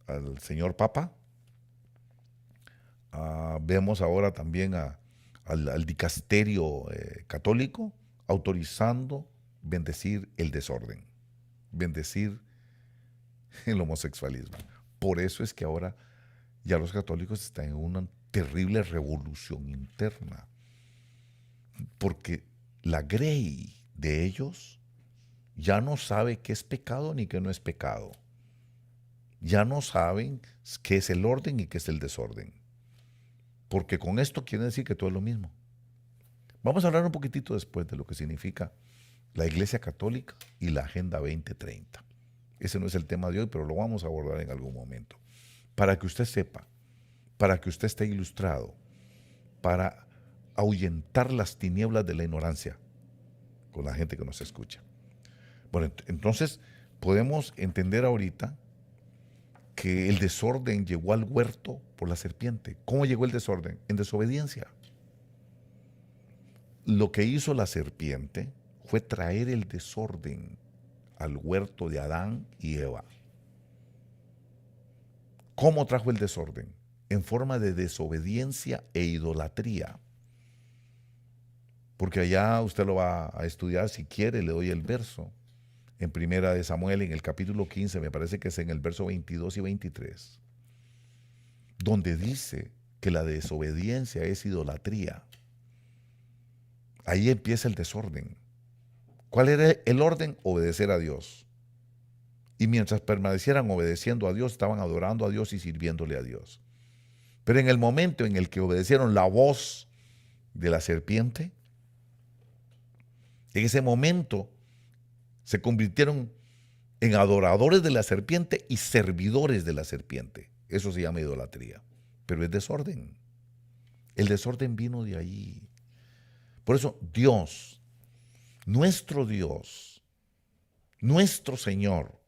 al señor Papa, vemos ahora también al dicasterio católico autorizando bendecir el desorden, bendecir el homosexualismo. Por eso es que ahora ya los católicos están en una terrible revolución interna, porque la grey de ellos ya no sabe qué es pecado ni qué no es pecado. Ya no saben qué es el orden y qué es el desorden, porque con esto quiere decir que todo es lo mismo. Vamos a hablar un poquitito después de lo que significa la Iglesia Católica y la Agenda 2030. Ese no es el tema de hoy, pero lo vamos a abordar en algún momento. Para que usted sepa, para que usted esté ilustrado, para ahuyentar las tinieblas de la ignorancia con la gente que nos escucha. Bueno, entonces podemos entender ahorita que el desorden llegó al huerto por la serpiente. ¿Cómo llegó el desorden? En desobediencia. Lo que hizo la serpiente fue traer el desorden al huerto de Adán y Eva. ¿Cómo trajo el desorden? En forma de desobediencia e idolatría. Porque allá usted lo va a estudiar, si quiere, le doy el verso. En Primera de Samuel, en el capítulo 15, me parece que es en el verso 22 y 23, donde dice que la desobediencia es idolatría. Ahí empieza el desorden. ¿Cuál era el orden? Obedecer a Dios. Y mientras permanecieran obedeciendo a Dios, estaban adorando a Dios y sirviéndole a Dios. Pero en el momento en el que obedecieron la voz de la serpiente, en ese momento se convirtieron en adoradores de la serpiente y servidores de la serpiente. Eso se llama idolatría. Pero es desorden. El desorden vino de ahí. Por eso Dios, nuestro Señor,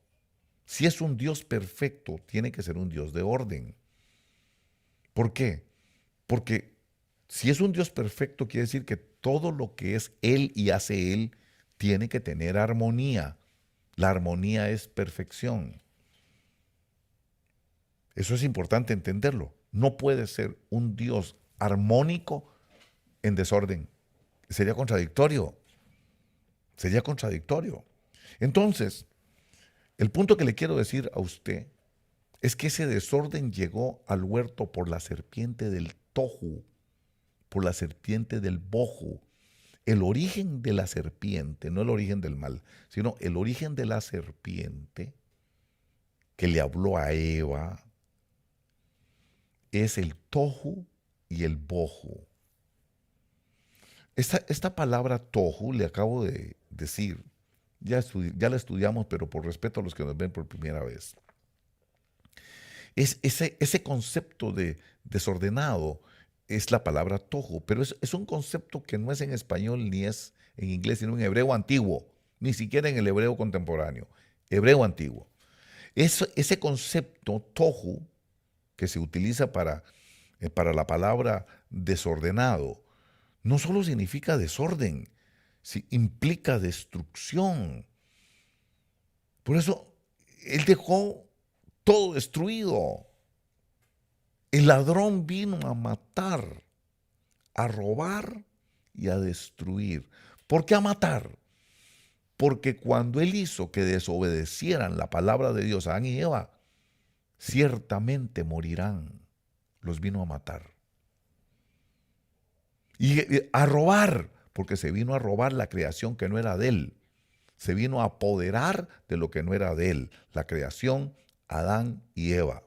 si es un Dios perfecto, tiene que ser un Dios de orden. ¿Por qué? Porque si es un Dios perfecto, quiere decir que todo lo que es Él y hace Él tiene que tener armonía. La armonía es perfección. Eso es importante entenderlo. No puede ser un Dios armónico en desorden. Sería contradictorio. Sería contradictorio. Entonces, el punto que le quiero decir a usted es que ese desorden llegó al huerto por la serpiente del tohu, por la serpiente del bohu. El origen de la serpiente, no el origen del mal, sino el origen de la serpiente que le habló a Eva, es el tohu y el bohu. Esta palabra tohu, le acabo de decir, ya la estudiamos, pero por respeto a los que nos ven por primera vez. Ese concepto de desordenado es la palabra tohu, pero es un concepto que no es en español ni es en inglés, sino en hebreo antiguo, ni siquiera en el hebreo contemporáneo, hebreo antiguo. Ese concepto tohu que se utiliza para la palabra desordenado, no solo significa desorden, implica destrucción. Por eso él dejó todo destruido. El ladrón vino a matar, a robar y a destruir. ¿Por qué a matar? Porque cuando él hizo que desobedecieran la palabra de Dios a Adán y Eva, ciertamente morirán. Los vino a matar. Y a robar, porque se vino a robar la creación que no era de él. Se vino a apoderar de lo que no era de él, la creación, Adán y Eva.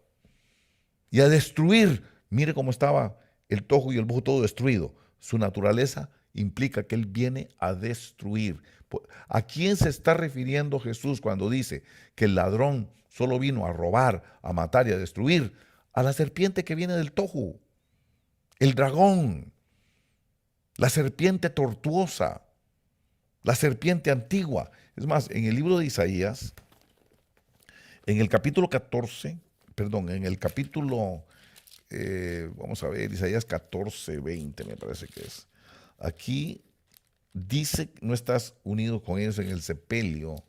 Y a destruir, mire cómo estaba el tohu y el bohu todo destruido. Su naturaleza implica que él viene a destruir. ¿A quién se está refiriendo Jesús cuando dice que el ladrón solo vino a robar, a matar y a destruir? A la serpiente que viene del tohu, el dragón, la serpiente tortuosa, la serpiente antigua. Es más, en el libro de Isaías, en el capítulo 14, en el capítulo, vamos a ver, Isaías 14, 20 me parece que es. Aquí dice, no estás unido con ellos en el sepelio.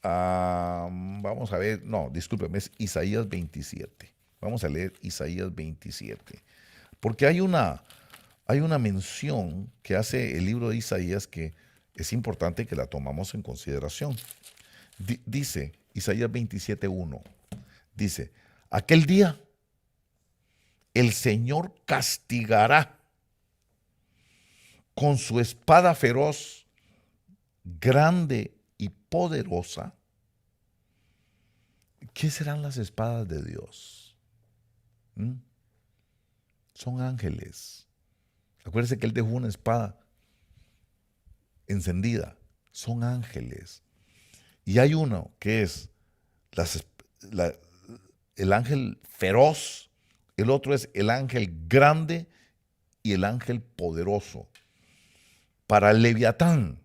Vamos a ver, no, discúlpeme, es Isaías 27. Vamos a leer Isaías 27. Porque hay una mención que hace el libro de Isaías que es importante que la tomamos en consideración. Dice Isaías 27:1, dice, aquel día el Señor castigará con su espada feroz, grande y poderosa. ¿Qué serán las espadas de Dios? Son ángeles. Acuérdense que él dejó una espada encendida. Son ángeles. Y hay uno que es el ángel feroz, el otro es el ángel grande y el ángel poderoso. Para el Leviatán,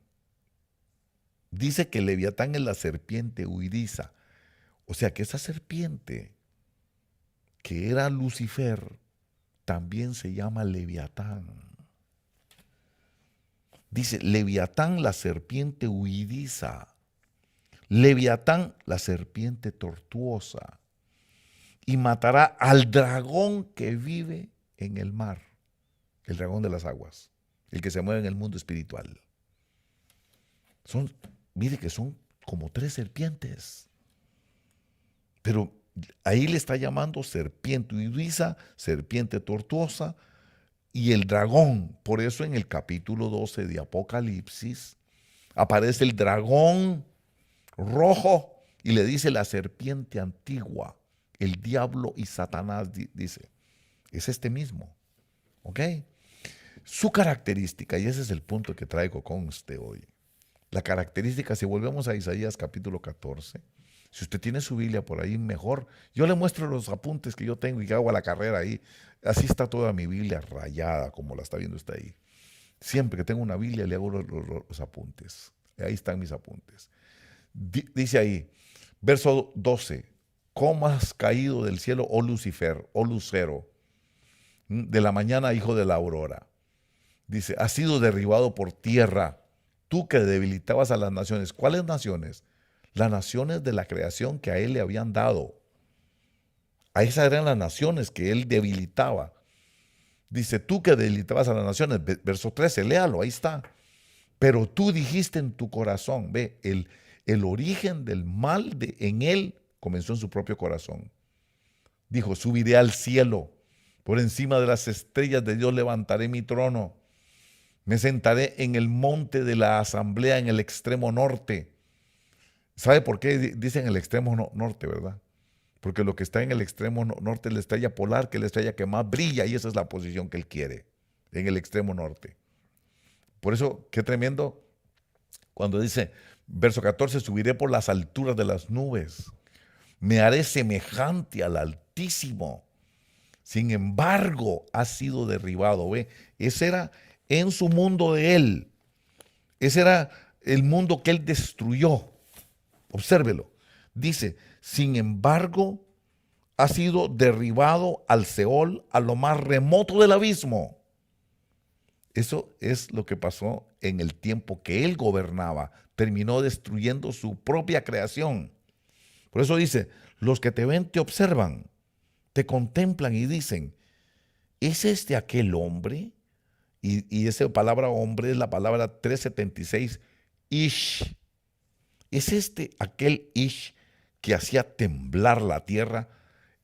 dice que el Leviatán es la serpiente huidiza. O sea que esa serpiente, que era Lucifer, también se llama Leviatán. Dice, Leviatán, la serpiente huidiza. Leviatán, la serpiente tortuosa. Y matará al dragón que vive en el mar. El dragón de las aguas. El que se mueve en el mundo espiritual. Mire que son como 3 serpientes. Pero ahí le está llamando serpiente huidiza, serpiente tortuosa y el dragón. Por eso en el capítulo 12 de Apocalipsis aparece el dragón rojo y le dice la serpiente antigua, el diablo y Satanás, dice. Es este mismo. ¿Ok? Su característica, y ese es el punto que traigo con usted hoy. La característica, si volvemos a Isaías capítulo 14, si usted tiene su Biblia por ahí, mejor. Yo le muestro los apuntes que yo tengo y que hago a la carrera ahí. Así está toda mi Biblia rayada, como la está viendo usted ahí. Siempre que tengo una Biblia le hago los apuntes. Ahí están mis apuntes. Dice ahí, verso 12, ¿cómo has caído del cielo, oh Lucifer, oh lucero, de la mañana, hijo de la aurora? Dice, has sido derribado por tierra, tú que debilitabas a las naciones. ¿Cuáles naciones? Las naciones de la creación que a él le habían dado. A esas eran las naciones que él debilitaba. Dice, tú que deleitabas a las naciones, verso 13, léalo, ahí está. Pero tú dijiste en tu corazón, ve, el origen del mal en él comenzó en su propio corazón. Dijo, subiré al cielo, por encima de las estrellas de Dios levantaré mi trono. Me sentaré en el monte de la asamblea en el extremo norte. ¿Sabe por qué dicen el extremo norte, verdad? Porque lo que está en el extremo norte es la estrella polar, que es la estrella que más brilla, y esa es la posición que él quiere, en el extremo norte. Por eso, qué tremendo, cuando dice, verso 14, subiré por las alturas de las nubes, me haré semejante al Altísimo. Sin embargo, ha sido derribado. ¿Ve? Ese era en su mundo de él. Ese era el mundo que él destruyó. Obsérvelo. Dice, sin embargo, ha sido derribado al Seol, a lo más remoto del abismo. Eso es lo que pasó en el tiempo que él gobernaba. Terminó destruyendo su propia creación. Por eso dice, los que te ven te observan, te contemplan y dicen, ¿es este aquel hombre? Y esa palabra hombre es la palabra 376, Ish. ¿Es este aquel Ish que hacía temblar la tierra?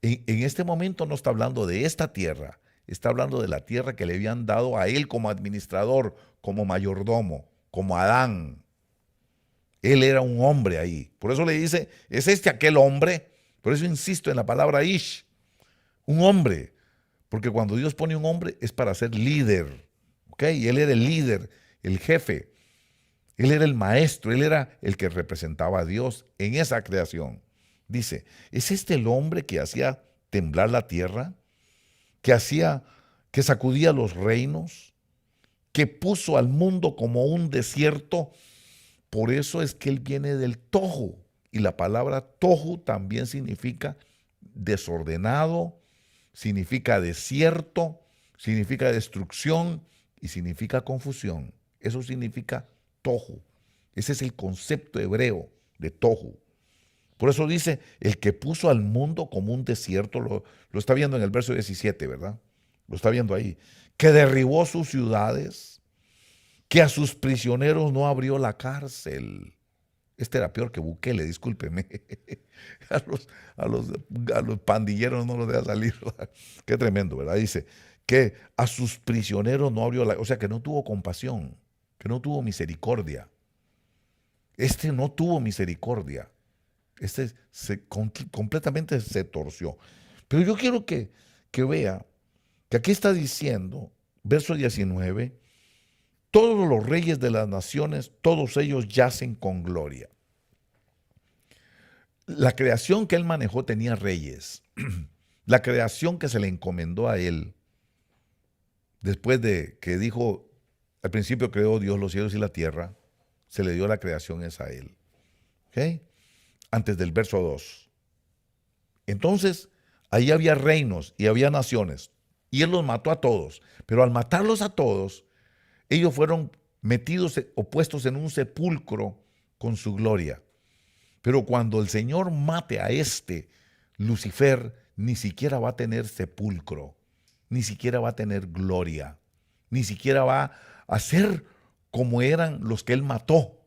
En este momento no está hablando de esta tierra, está hablando de la tierra que le habían dado a él como administrador, como mayordomo, como Adán. Él era un hombre ahí. Por eso le dice, ¿es este aquel hombre? Por eso insisto en la palabra Ish, un hombre. Porque cuando Dios pone un hombre es para ser líder. ¿Ok? Y él era el líder, el jefe. Él era el maestro, él era el que representaba a Dios en esa creación. Dice, ¿es este el hombre que hacía temblar la tierra? Que sacudía los reinos, que puso al mundo como un desierto. Por eso es que él viene del tohu. Y la palabra tohu también significa desordenado, significa desierto, significa destrucción y significa confusión. Eso significa tohu. Ese es el concepto hebreo de tohu. Por eso dice, el que puso al mundo como un desierto, lo está viendo en el verso 17, ¿verdad? Lo está viendo ahí. Que derribó sus ciudades, que a sus prisioneros no abrió la cárcel. Este era peor que Bukele, discúlpeme. A los, a los pandilleros no los deja salir. Qué tremendo, ¿verdad? Dice que a sus prisioneros no abrió la... O sea, que no tuvo compasión, que no tuvo misericordia. Este no tuvo misericordia. Completamente se torció. Pero yo quiero que vea que aquí está diciendo, verso 19, todos los reyes de las naciones, todos ellos yacen con gloria. La creación que él manejó tenía reyes. La creación que se le encomendó a él, después de que dijo, al principio creó Dios los cielos y la tierra, se le dio la creación esa a él. ¿Okay? Antes del verso 2. Entonces, ahí había reinos y había naciones, y él los mató a todos. Pero al matarlos a todos, ellos fueron metidos o puestos en un sepulcro con su gloria. Pero cuando el Señor mate a este, Lucifer, ni siquiera va a tener sepulcro, ni siquiera va a tener gloria, ni siquiera va a ser como eran los que él mató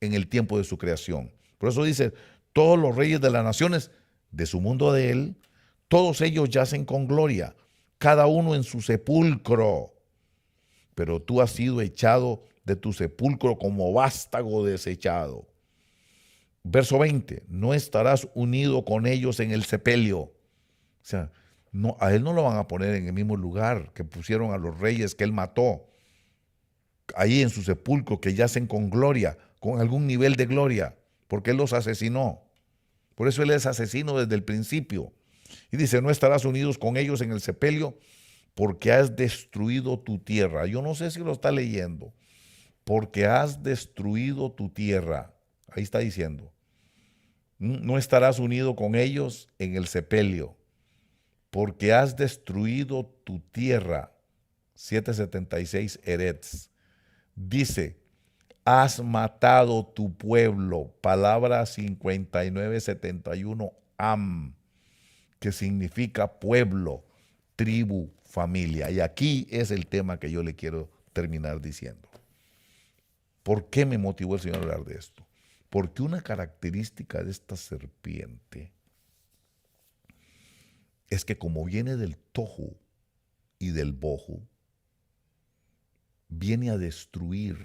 en el tiempo de su creación. Por eso dice, todos los reyes de las naciones, de su mundo de él, todos ellos yacen con gloria, cada uno en su sepulcro. Pero tú has sido echado de tu sepulcro como vástago desechado. Verso 20, no estarás unido con ellos en el sepelio. O sea, no, a él no lo van a poner en el mismo lugar que pusieron a los reyes que él mató. Ahí en su sepulcro, que yacen con gloria, con algún nivel de gloria, porque él los asesinó. Por eso él es asesino desde el principio. Y dice, no estarás unidos con ellos en el sepelio, porque has destruido tu tierra. Yo no sé si lo está leyendo. Porque has destruido tu tierra. Ahí está diciendo. No estarás unido con ellos en el sepelio, porque has destruido tu tierra. 776 Eretz. Dice, has matado tu pueblo. Palabra 5971 Am, que significa pueblo. tribu, familia. Y aquí es el tema que yo le quiero terminar diciendo. ¿Por qué me motivó el Señor a hablar de esto? Porque una característica de esta serpiente es que como viene del tohu y del bohu, viene a destruir,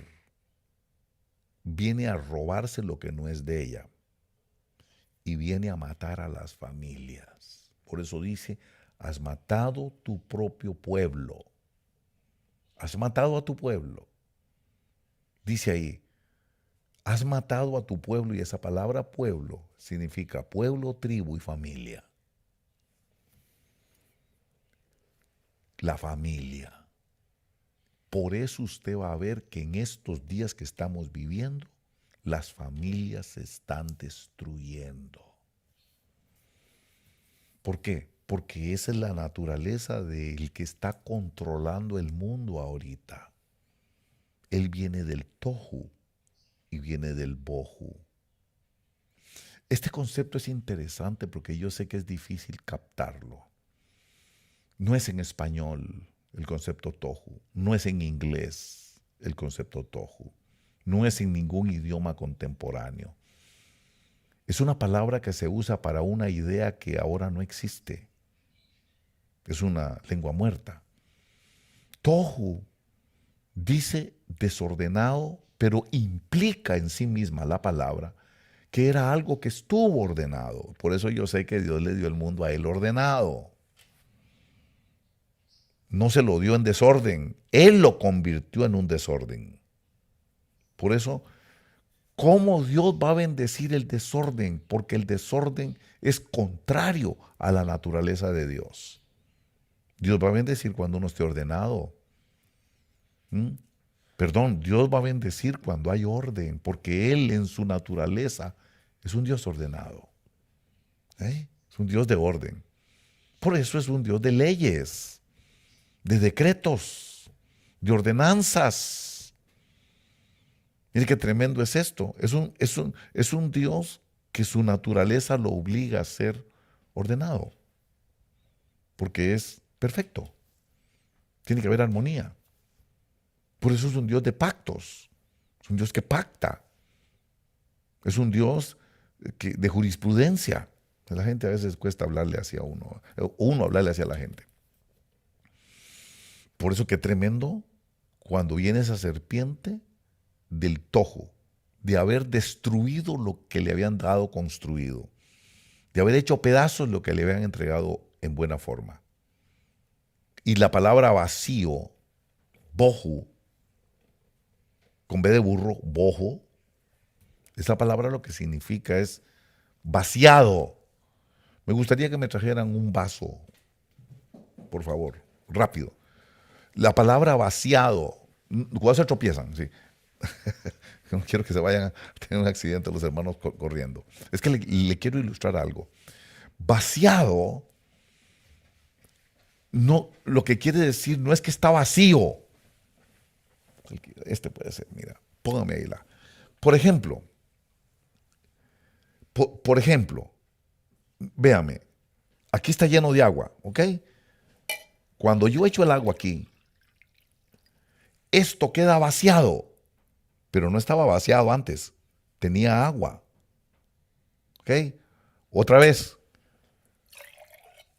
viene a robarse lo que no es de ella y viene a matar a las familias. Por eso dice, has matado tu propio pueblo. Has matado a tu pueblo. Dice ahí, has matado a tu pueblo, y esa palabra pueblo significa pueblo, tribu y familia. La familia. Por eso usted va a ver que en estos días que estamos viviendo, las familias se están destruyendo. ¿Por qué? Porque esa es la naturaleza del que está controlando el mundo ahorita. Él viene del tohu y viene del bohu. Este concepto es interesante porque yo sé que es difícil captarlo. No es en español el concepto tohu, no es en inglés el concepto tohu, no es en ningún idioma contemporáneo. Es una palabra que se usa para una idea que ahora no existe. Es una lengua muerta. Tohu dice desordenado, pero implica en sí misma la palabra que era algo que estuvo ordenado. Por eso yo sé que Dios le dio el mundo a él ordenado. No se lo dio en desorden, él lo convirtió en un desorden. Por eso, ¿cómo Dios va a bendecir el desorden? Porque el desorden es contrario a la naturaleza de Dios. Dios va a bendecir cuando uno esté ordenado. Perdón, Dios va a bendecir cuando hay orden, porque Él en su naturaleza es un Dios ordenado. Es un Dios de orden. Por eso es un Dios de leyes, de decretos, de ordenanzas. Mire qué tremendo es esto. Es un Dios que su naturaleza lo obliga a ser ordenado, porque es perfecto. Tiene que haber armonía. Por eso es un Dios de pactos. Es un Dios que pacta. Es un Dios de jurisprudencia. La gente a veces cuesta hablarle hacia uno hablarle hacia la gente. Por eso qué tremendo cuando viene esa serpiente del tojo, de haber destruido lo que le habían dado construido, de haber hecho pedazos lo que le habían entregado en buena forma. Y la palabra vacío, bohu, con B de burro, bojo, esa palabra lo que significa es vaciado. Me gustaría que me trajeran un vaso, por favor, rápido. La palabra vaciado, cuando se tropiezan, sí. No quiero que se vayan a tener un accidente los hermanos corriendo. Es que le quiero ilustrar algo. Vaciado, no, lo que quiere decir no es que está vacío. Este puede ser, mira, póngame ahí la. Por ejemplo, véame, aquí está lleno de agua, ¿ok? Cuando yo echo el agua aquí, esto queda vaciado, pero no estaba vaciado antes, tenía agua, ¿ok? Otra vez,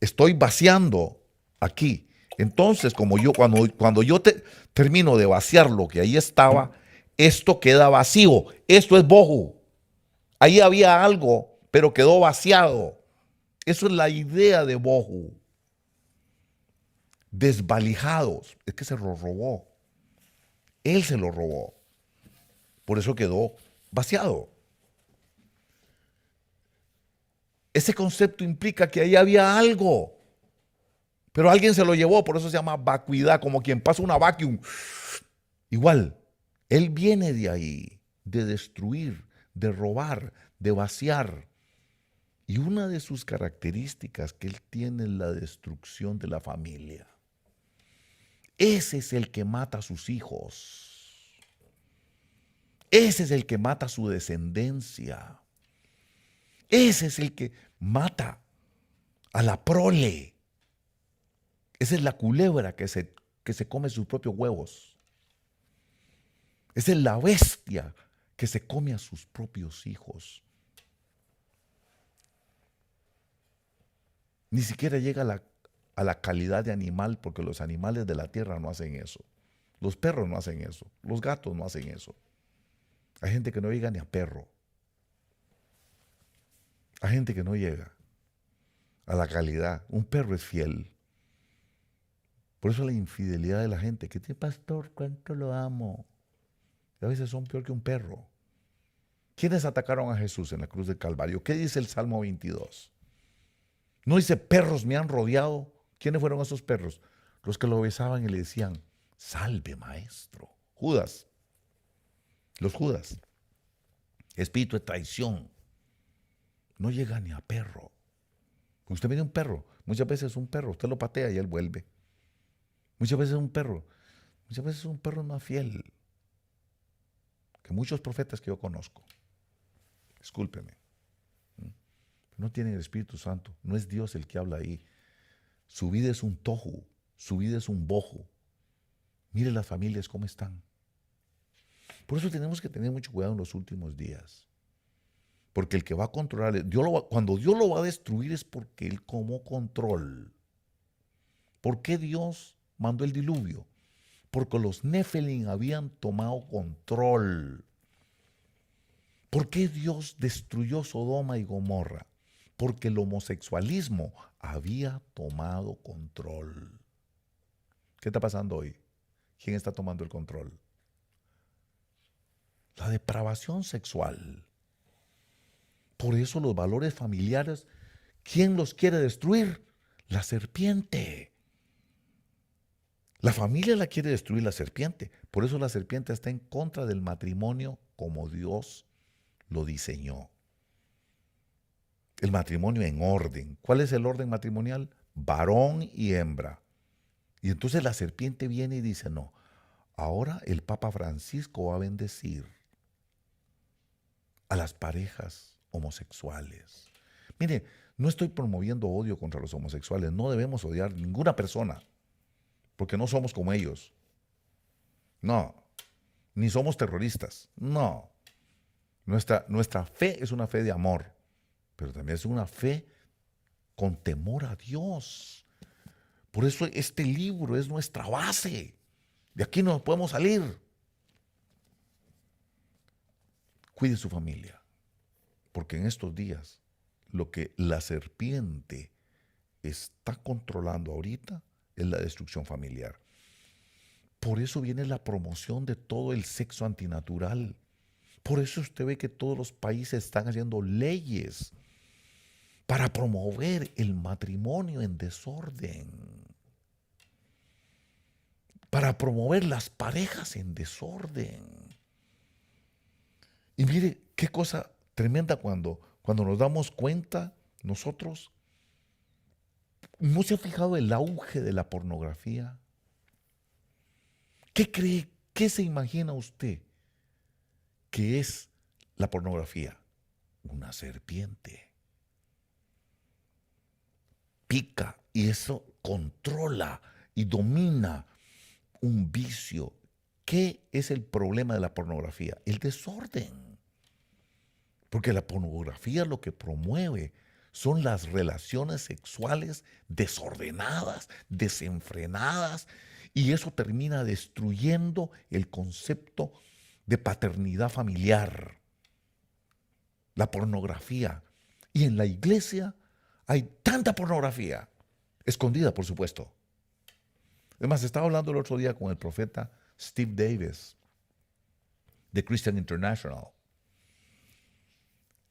estoy vaciando aquí. Entonces, cuando yo termino de vaciar lo que ahí estaba, esto queda vacío. Esto es bohu. Ahí había algo, pero quedó vaciado. Eso es la idea de bohu. Desvalijados. Es que se lo robó. Él se lo robó. Por eso quedó vaciado. Ese concepto implica que ahí había algo, pero alguien se lo llevó, por eso se llama vacuidad, como quien pasa una vacuum. Igual, él viene de ahí, de destruir, de robar, de vaciar. Y una de sus características que él tiene es la destrucción de la familia. Ese es el que mata a sus hijos. Ese es el que mata a su descendencia. Ese es el que mata a la prole. Esa es la culebra que se come sus propios huevos. Esa es la bestia que se come a sus propios hijos. Ni siquiera llega a la calidad de animal, porque los animales de la tierra no hacen eso. Los perros no hacen eso. Los gatos no hacen eso. Hay gente que no llega ni a perro. Hay gente que no llega a la calidad. Un perro es fiel. Por eso la infidelidad de la gente, que tiene pastor, cuánto lo amo. Y a veces son peor que un perro. ¿Quiénes atacaron a Jesús en la cruz del Calvario? ¿Qué dice el Salmo 22? No dice, perros me han rodeado. ¿Quiénes fueron esos perros? Los que lo besaban y le decían, salve maestro. Judas. Los Judas. Espíritu de traición. No llega ni a perro. Usted mira un perro. Muchas veces un perro, usted lo patea y él vuelve. Muchas veces un perro es más fiel que muchos profetas que yo conozco. Discúlpeme. No tienen el Espíritu Santo. No es Dios el que habla ahí. Su vida es un tohu. Su vida es un bojo. Mire las familias cómo están. Por eso tenemos que tener mucho cuidado en los últimos días. Porque el que va a controlar, cuando Dios lo va a destruir es porque Él tomó control. ¿Por qué Dios mandó el diluvio? Porque los Nefelim habían tomado control. ¿Por qué Dios destruyó Sodoma y Gomorra? Porque el homosexualismo había tomado control. ¿Qué está pasando hoy? ¿Quién está tomando el control? La depravación sexual. Por eso los valores familiares, ¿quién los quiere destruir? La serpiente. La familia la quiere destruir la serpiente. Por eso la serpiente está en contra del matrimonio como Dios lo diseñó. El matrimonio en orden. ¿Cuál es el orden matrimonial? Varón y hembra. Y entonces la serpiente viene y dice, no, ahora el Papa Francisco va a bendecir a las parejas homosexuales. Mire, no estoy promoviendo odio contra los homosexuales. No debemos odiar a ninguna persona, porque no somos como ellos. No, ni somos terroristas. No. Nuestra fe es una fe de amor, pero también es una fe con temor a Dios. Por eso este libro es nuestra base. De aquí no podemos salir. Cuide su familia, porque en estos días lo que la serpiente está controlando ahorita es la destrucción familiar. Por eso viene la promoción de todo el sexo antinatural. Por eso usted ve que todos los países están haciendo leyes para promover el matrimonio en desorden, para promover las parejas en desorden. Y mire qué cosa tremenda cuando nos damos cuenta nosotros. ¿No se ha fijado el auge de la pornografía? ¿Qué cree, qué se imagina usted que es la pornografía? Una serpiente. Pica y eso controla y domina un vicio. ¿Qué es el problema de la pornografía? El desorden. Porque la pornografía lo que promueve son las relaciones sexuales desordenadas, desenfrenadas, y eso termina destruyendo el concepto de paternidad familiar. La pornografía. Y en la iglesia hay tanta pornografía, escondida por supuesto. Además, estaba hablando el otro día con el profeta Steve Davis, de Christian International.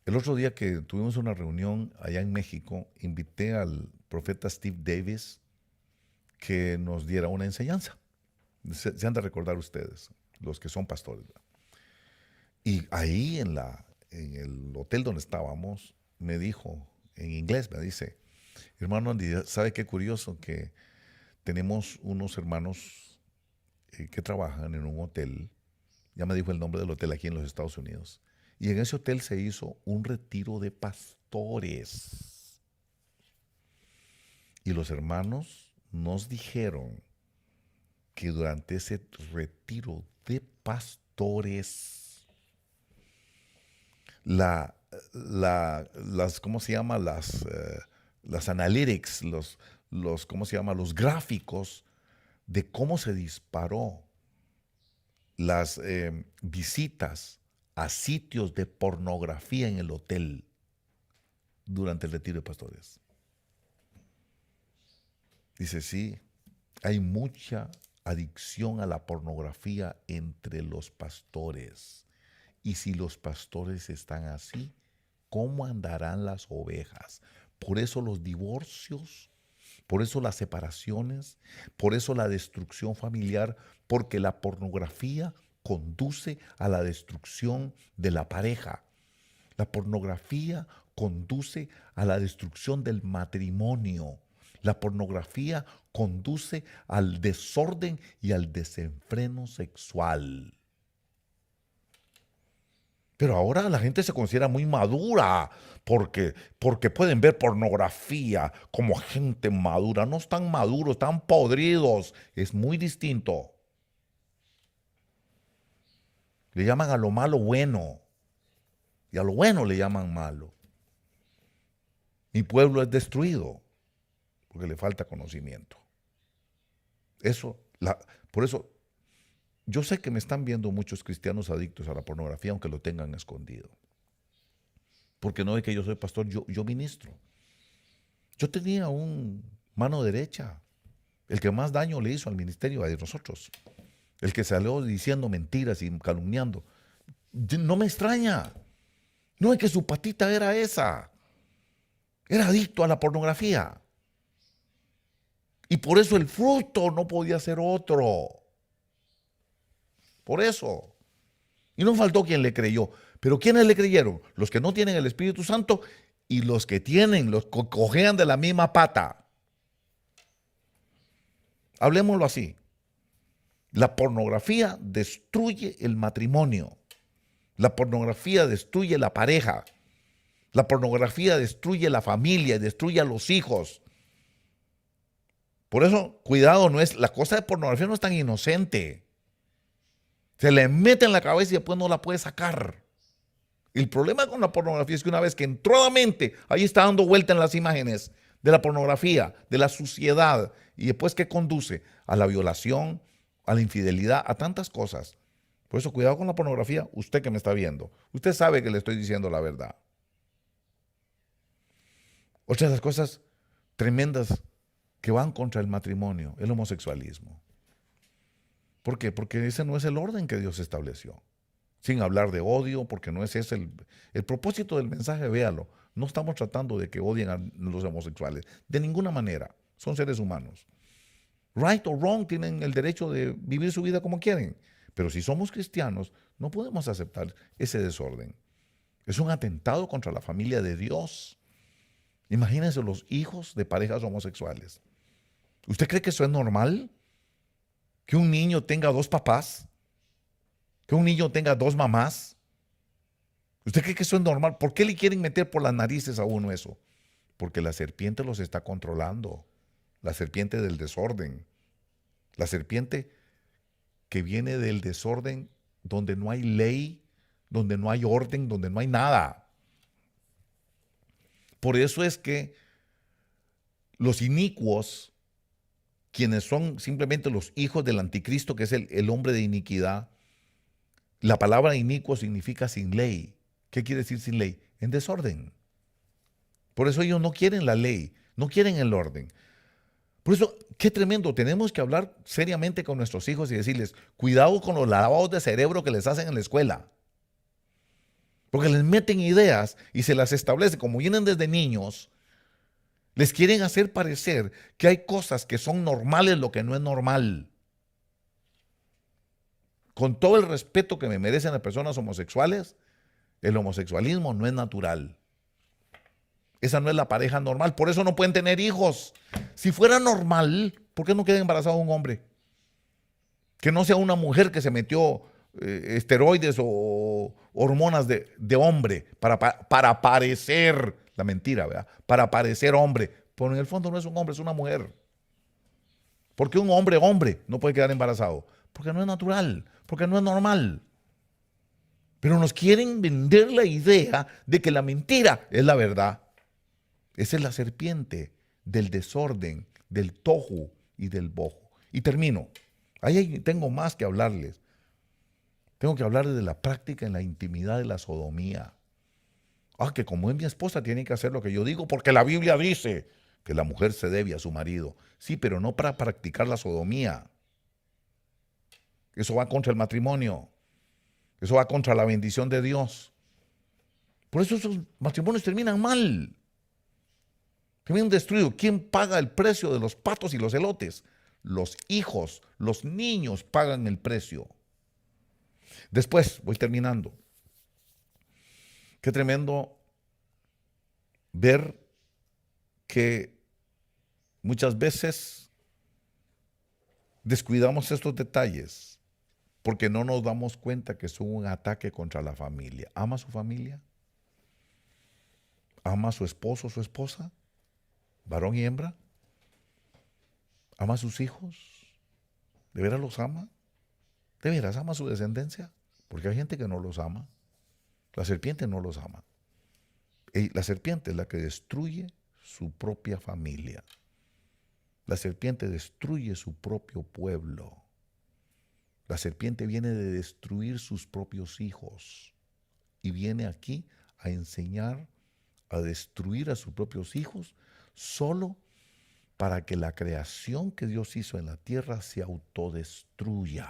El otro día que tuvimos una reunión allá en México, invité al profeta Steve Davis que nos diera una enseñanza. Se han de recordar ustedes, los que son pastores. Y ahí en el hotel donde estábamos, me dijo, en inglés, me dice, hermano Andy, ¿sabe qué curioso? Que tenemos unos hermanos que trabajan en un hotel, ya me dijo el nombre del hotel aquí en los Estados Unidos, y en ese hotel se hizo un retiro de pastores. Y los hermanos nos dijeron que durante ese retiro de pastores, ¿cómo se llama? Las analytics, ¿cómo se llama? Los gráficos de cómo se disparó las visitas a sitios de pornografía en el hotel durante el retiro de pastores. Dice, sí, hay mucha adicción a la pornografía entre los pastores. Y si los pastores están así, ¿cómo andarán las ovejas? Por eso los divorcios, por eso las separaciones, por eso la destrucción familiar, porque la pornografía conduce a la destrucción de la pareja. La pornografía conduce a la destrucción del matrimonio. La pornografía conduce al desorden y al desenfreno sexual. Pero ahora la gente se considera muy madura porque pueden ver pornografía como gente madura. No están maduros, están podridos. Es muy distinto. Le llaman a lo malo bueno y a lo bueno le llaman malo. Mi pueblo es destruido porque le falta conocimiento. Por eso, yo sé que me están viendo muchos cristianos adictos a la pornografía, aunque lo tengan escondido. Porque no es que yo soy pastor, yo ministro. Yo tenía un mano derecha, el que más daño le hizo al ministerio de nosotros, el que salió diciendo mentiras y calumniando. No me extraña. No es que su patita era esa. Era adicto a la pornografía. Y por eso el fruto no podía ser otro. Por eso. Y no faltó quien le creyó. Pero ¿quiénes le creyeron? Los que no tienen el Espíritu Santo y los que tienen, los que cojean de la misma pata. Hablemoslo así. La pornografía destruye el matrimonio. La pornografía destruye la pareja. La pornografía destruye la familia, destruye a los hijos. Por eso, cuidado, la cosa de pornografía no es tan inocente. Se le mete en la cabeza y después no la puede sacar. El problema con la pornografía es que una vez que entró a la mente, ahí está dando vuelta en las imágenes de la pornografía, de la suciedad, y después ¿qué conduce? A la violación, a la infidelidad, a tantas cosas. Por eso, cuidado con la pornografía, usted que me está viendo. Usted sabe que le estoy diciendo la verdad. Otra de las cosas tremendas que van contra el matrimonio, el homosexualismo. ¿Por qué? Porque ese no es el orden que Dios estableció. Sin hablar de odio, porque no es ese el propósito del mensaje, véalo. No estamos tratando de que odien a los homosexuales, de ninguna manera. Son seres humanos. Right or wrong, tienen el derecho de vivir su vida como quieren. Pero si somos cristianos, no podemos aceptar ese desorden. Es un atentado contra la familia de Dios. Imagínense los hijos de parejas homosexuales. ¿Usted cree que eso es normal? ¿Que un niño tenga dos papás? ¿Que un niño tenga dos mamás? ¿Usted cree que eso es normal? ¿Por qué le quieren meter por las narices a uno eso? Porque la serpiente los está controlando. La serpiente del desorden. La serpiente que viene del desorden donde no hay ley, donde no hay orden, donde no hay nada. Por eso es que los inicuos, quienes son simplemente los hijos del anticristo, que es el hombre de iniquidad, la palabra inicuo significa sin ley. ¿Qué quiere decir sin ley? En desorden. Por eso ellos no quieren la ley, no quieren el orden. Por eso, qué tremendo, tenemos que hablar seriamente con nuestros hijos y decirles, cuidado con los lavados de cerebro que les hacen en la escuela. Porque les meten ideas y se las establecen, como vienen desde niños, les quieren hacer parecer que hay cosas que son normales, lo que no es normal. Con todo el respeto que me merecen las personas homosexuales, el homosexualismo no es natural. Esa no es la pareja normal, por eso no pueden tener hijos. Si fuera normal, ¿por qué no queda embarazado un hombre? Que no sea una mujer que se metió esteroides o hormonas de hombre para parecer, la mentira, ¿verdad? Para parecer hombre, pero en el fondo no es un hombre, es una mujer. ¿Por qué un hombre no puede quedar embarazado? Porque no es natural, porque no es normal. Pero nos quieren vender la idea de que la mentira es la verdad. Esa es la serpiente del desorden, del tohu y del bohu. Y termino. Ahí tengo más que hablarles. Tengo que hablarles de la práctica en la intimidad de la sodomía. Que como es mi esposa tiene que hacer lo que yo digo porque la Biblia dice que la mujer se debe a su marido. Sí, pero no para practicar la sodomía. Eso va contra el matrimonio. Eso va contra la bendición de Dios. Por eso esos matrimonios terminan mal. Terminan destruidos. ¿Quién paga el precio de los patos y los elotes? Los hijos, los niños pagan el precio. Después, voy terminando. Qué tremendo ver que muchas veces descuidamos estos detalles porque no nos damos cuenta que es un ataque contra la familia. ¿Ama a su familia? ¿Ama a su esposo o su esposa? ¿Varón y hembra? ¿Ama a sus hijos? ¿De veras los ama? ¿De veras ama a su descendencia? Porque hay gente que no los ama. La serpiente no los ama. La serpiente es la que destruye su propia familia. La serpiente destruye su propio pueblo. La serpiente viene de destruir sus propios hijos y viene aquí a enseñar a destruir a sus propios hijos solo para que la creación que Dios hizo en la tierra se autodestruya.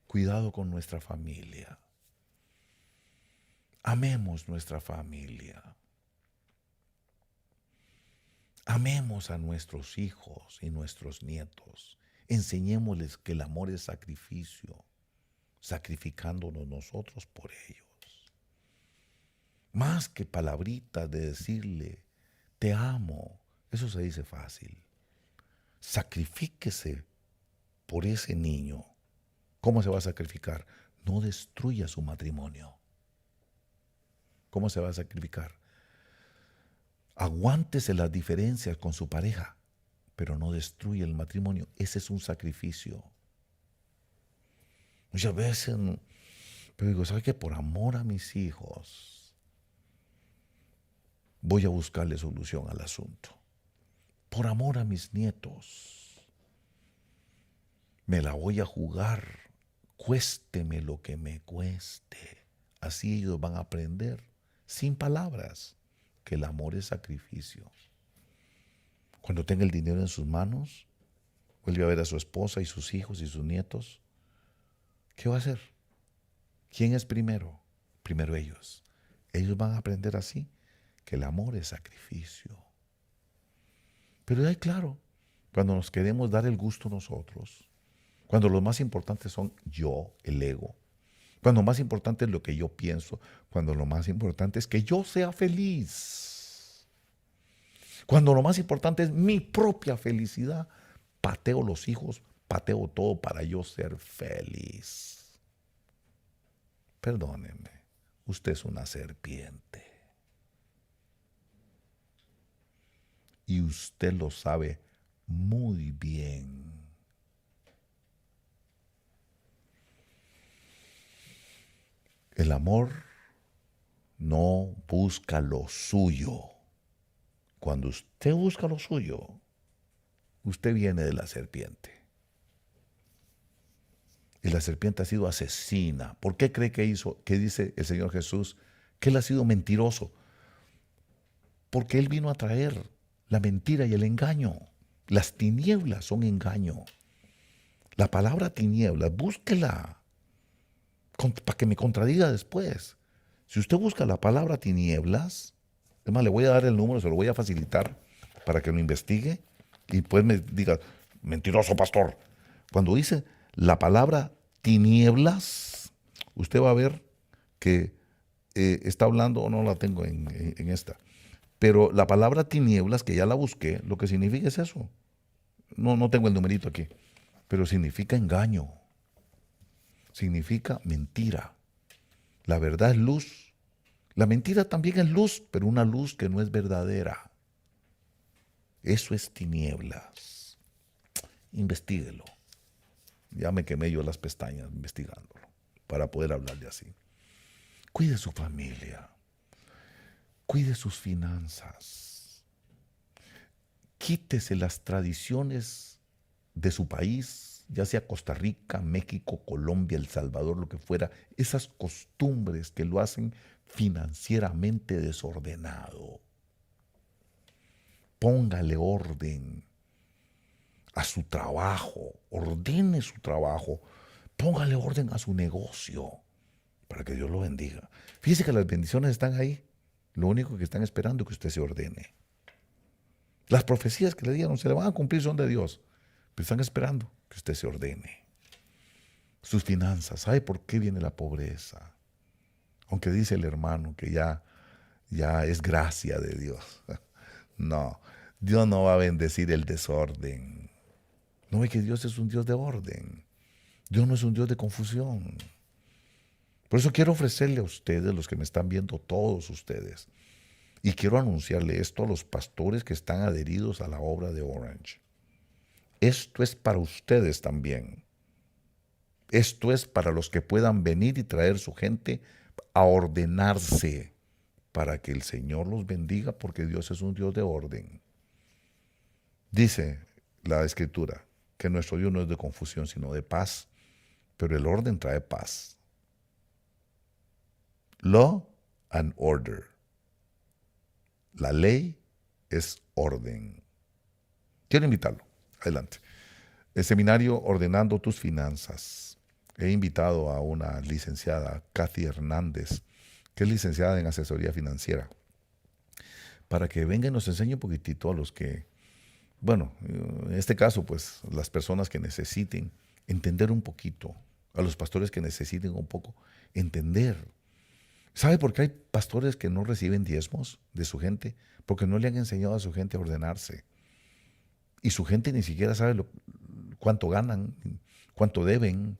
Cuidado con nuestra familia. Amemos nuestra familia. Amemos a nuestros hijos y nuestros nietos. Enseñémosles que el amor es sacrificio, sacrificándonos nosotros por ellos. Más que palabritas de decirle, te amo, eso se dice fácil. Sacrifíquese por ese niño. ¿Cómo se va a sacrificar? No destruya su matrimonio. ¿Cómo se va a sacrificar? Aguántese las diferencias con su pareja, pero no destruya el matrimonio. Ese es un sacrificio. Muchas veces, pero digo, ¿sabe qué? Por amor a mis hijos, voy a buscarle solución al asunto. Por amor a mis nietos, me la voy a jugar, cuésteme lo que me cueste. Así ellos van a aprender, sin palabras, que el amor es sacrificio. Cuando tenga el dinero en sus manos, vuelve a ver a su esposa y sus hijos y sus nietos. ¿Qué va a hacer? ¿Quién es primero? Primero ellos. Ellos van a aprender así que el amor es sacrificio. Pero ahí claro, cuando nos queremos dar el gusto nosotros, cuando lo más importante son yo, el ego, cuando lo más importante es lo que yo pienso, cuando lo más importante es que yo sea feliz, cuando lo más importante es mi propia felicidad, pateo los hijos, pateo todo para yo ser feliz. Perdónenme, usted es una serpiente. Y usted lo sabe muy bien. El amor no busca lo suyo. Cuando usted busca lo suyo, usted viene de la serpiente. Y la serpiente ha sido asesina. ¿Por qué cree que hizo? ¿Qué dice el Señor Jesús? Que Él ha sido mentiroso. Porque Él vino a traer la mentira y el engaño. Las tinieblas son engaño. La palabra tinieblas, búsquela para que me contradiga después. Si usted busca la palabra tinieblas, es más, le voy a dar el número, se lo voy a facilitar para que lo investigue y después me diga, mentiroso pastor. Cuando dice la palabra tinieblas, usted va a ver que está hablando, no la tengo en esta, pero la palabra tinieblas, que ya la busqué, lo que significa es eso. No tengo el numerito aquí, pero significa engaño. Significa mentira. La verdad es luz. La mentira también es luz, pero una luz que no es verdadera. Eso es tinieblas. Investíguelo. Ya me quemé yo las pestañas investigándolo para poder hablarle así. Cuide su familia. Cuide sus finanzas. Quítese las tradiciones de su país, ya sea Costa Rica, México, Colombia, El Salvador, lo que fuera, esas costumbres que lo hacen financieramente desordenado. Póngale orden a su trabajo, ordene su trabajo, póngale orden a su negocio para que Dios lo bendiga. Fíjese que las bendiciones están ahí, lo único que están esperando es que usted se ordene. Las profecías que le dieron se le van a cumplir son de Dios, pero están esperando que usted se ordene. Sus finanzas, ¿sabe por qué viene la pobreza? Aunque dice el hermano que ya es gracia de Dios. No, Dios no va a bendecir el desorden. No ve que Dios es un Dios de orden. Dios no es un Dios de confusión. Por eso quiero ofrecerle a ustedes, los que me están viendo, todos ustedes, y quiero anunciarle esto a los pastores que están adheridos a la obra de Orange. Esto es para ustedes también. Esto es para los que puedan venir y traer su gente a ordenarse para que el Señor los bendiga, porque Dios es un Dios de orden. Dice la Escritura que nuestro Dios no es de confusión, sino de paz, pero el orden trae paz. Law and order. La ley es orden. Quiero invitarlo. Adelante. El seminario Ordenando tus Finanzas. He invitado a una licenciada, Kathy Hernández, que es licenciada en asesoría financiera, para que venga y nos enseñe un poquitito a los que, bueno, en este caso, pues las personas que necesiten entender un poquito, a los pastores que necesiten un poco entender. ¿Sabe por qué hay pastores que no reciben diezmos de su gente? Porque no le han enseñado a su gente a ordenarse. Y su gente ni siquiera sabe cuánto ganan, cuánto deben,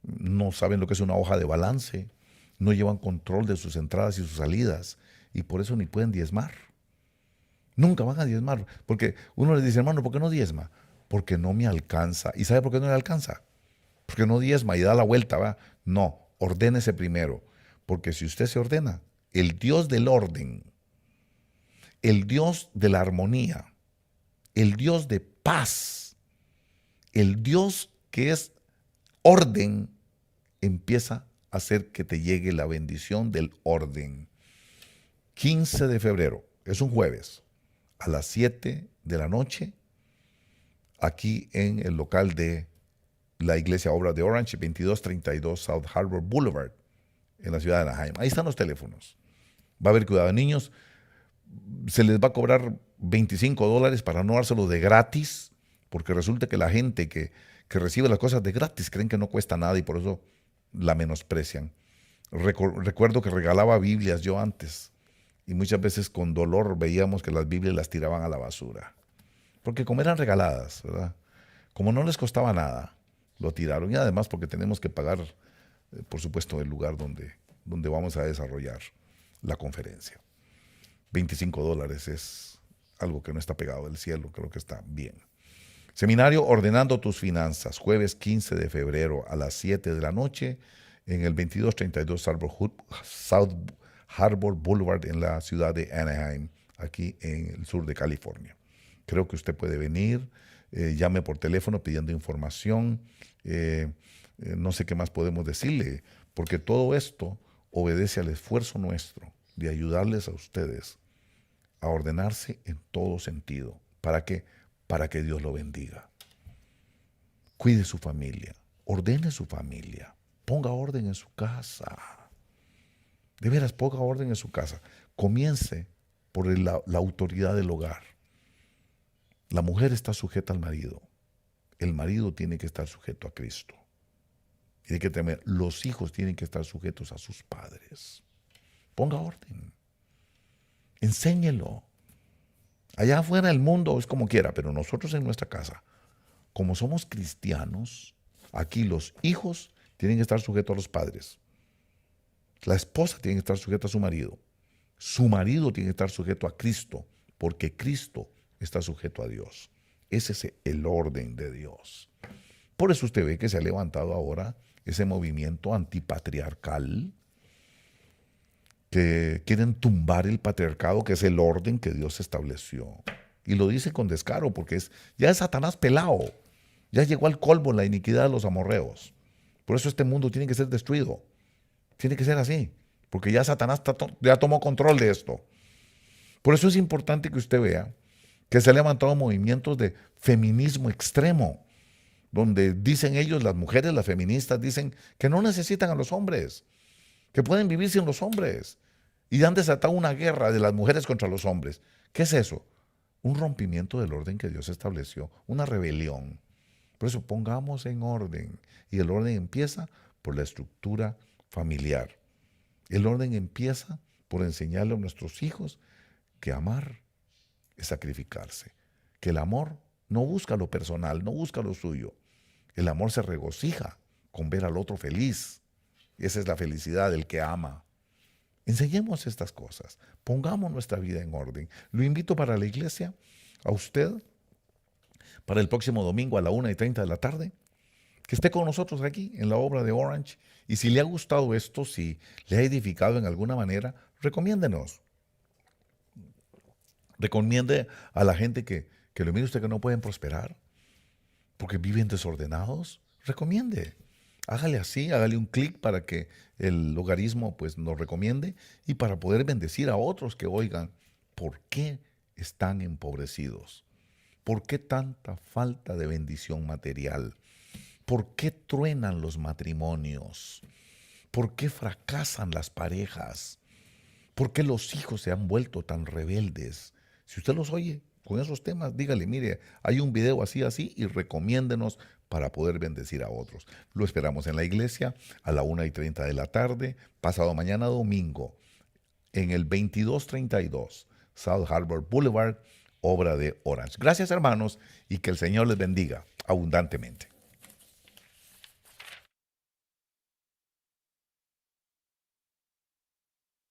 no saben lo que es una hoja de balance, no llevan control de sus entradas y sus salidas, y por eso ni pueden diezmar. Nunca van a diezmar, porque uno les dice, hermano, ¿por qué no diezma? Porque no me alcanza. ¿Y sabe por qué no le alcanza? Porque no diezma y da la vuelta, ¿va? No, ordénese primero, porque si usted se ordena, el Dios del orden, el Dios de la armonía, el Dios de paz, el Dios que es orden, empieza a hacer que te llegue la bendición del orden. 15 de febrero, es un jueves, a las 7 de la noche, aquí en el local de la Iglesia Obra de Orange, 2232 South Harbor Boulevard, en la ciudad de Anaheim. Ahí están los teléfonos. Va a haber cuidado de niños. Se les va a cobrar $25 para no dárselo de gratis, porque resulta que la gente que recibe las cosas de gratis creen que no cuesta nada y por eso la menosprecian. Recuerdo que regalaba Biblias yo antes y muchas veces con dolor veíamos que las Biblias las tiraban a la basura, porque como eran regaladas, ¿verdad? Como no les costaba nada, lo tiraron, y además porque tenemos que pagar, por supuesto, el lugar donde vamos a desarrollar la conferencia. $25 es algo que no está pegado del cielo, creo que está bien. Seminario Ordenando tus Finanzas, jueves 15 de febrero a las 7 de la noche en el 2232 South Harbor Boulevard en la ciudad de Anaheim, aquí en el sur de California. Creo que usted puede venir, llame por teléfono pidiendo información, no sé qué más podemos decirle, porque todo esto obedece al esfuerzo nuestro de ayudarles a ustedes a ordenarse en todo sentido. ¿Para qué? Para que Dios lo bendiga. Cuide su familia, ordene su familia, ponga orden en su casa. De veras, ponga orden en su casa. Comience por la autoridad del hogar. La mujer está sujeta al marido. El marido tiene que estar sujeto a Cristo. Tiene que temer. Los hijos tienen que estar sujetos a sus padres. Ponga orden. Enséñelo. Allá afuera el mundo es como quiera, pero nosotros en nuestra casa, como somos cristianos, aquí los hijos tienen que estar sujetos a los padres. La esposa tiene que estar sujeta a su marido. Su marido tiene que estar sujeto a Cristo, porque Cristo está sujeto a Dios. Ese es el orden de Dios. Por eso usted ve que se ha levantado ahora ese movimiento antipatriarcal, que quieren tumbar el patriarcado, que es el orden que Dios estableció. Y lo dice con descaro, porque ya es Satanás pelado. Ya llegó al colmo la iniquidad de los amorreos. Por eso este mundo tiene que ser destruido. Tiene que ser así, porque ya Satanás ya tomó control de esto. Por eso es importante que usted vea que se han levantado movimientos de feminismo extremo, donde dicen ellos, las mujeres, las feministas, dicen que no necesitan a los hombres, que pueden vivir sin los hombres. Y han desatado una guerra de las mujeres contra los hombres. ¿Qué es eso? Un rompimiento del orden que Dios estableció, una rebelión. Por eso pongamos en orden. Y el orden empieza por la estructura familiar. El orden empieza por enseñarle a nuestros hijos que amar es sacrificarse. Que el amor no busca lo personal, no busca lo suyo. El amor se regocija con ver al otro feliz. Esa es la felicidad del que ama. Enseñemos estas cosas. Pongamos nuestra vida en orden. Lo invito para la iglesia, a usted, para el próximo domingo a la 1:30 de la tarde, que esté con nosotros aquí en la obra de Orange. Y si le ha gustado esto, si le ha edificado en alguna manera, recomiéndenos. Recomiende a la gente que lo mire usted que no pueden prosperar porque viven desordenados. Recomiende. Hágale así, hágale un clic para que el logaritmo pues nos recomiende y para poder bendecir a otros que oigan por qué están empobrecidos. ¿Por qué tanta falta de bendición material? ¿Por qué truenan los matrimonios? ¿Por qué fracasan las parejas? ¿Por qué los hijos se han vuelto tan rebeldes? Si usted los oye con esos temas, dígale, mire, hay un video así, y recomiéndenos para poder bendecir a otros. Lo esperamos en la iglesia a la 1:30 de la tarde, pasado mañana domingo, en el 2232 South Harbor Boulevard, obra de Orange. Gracias, hermanos, y que el Señor les bendiga abundantemente.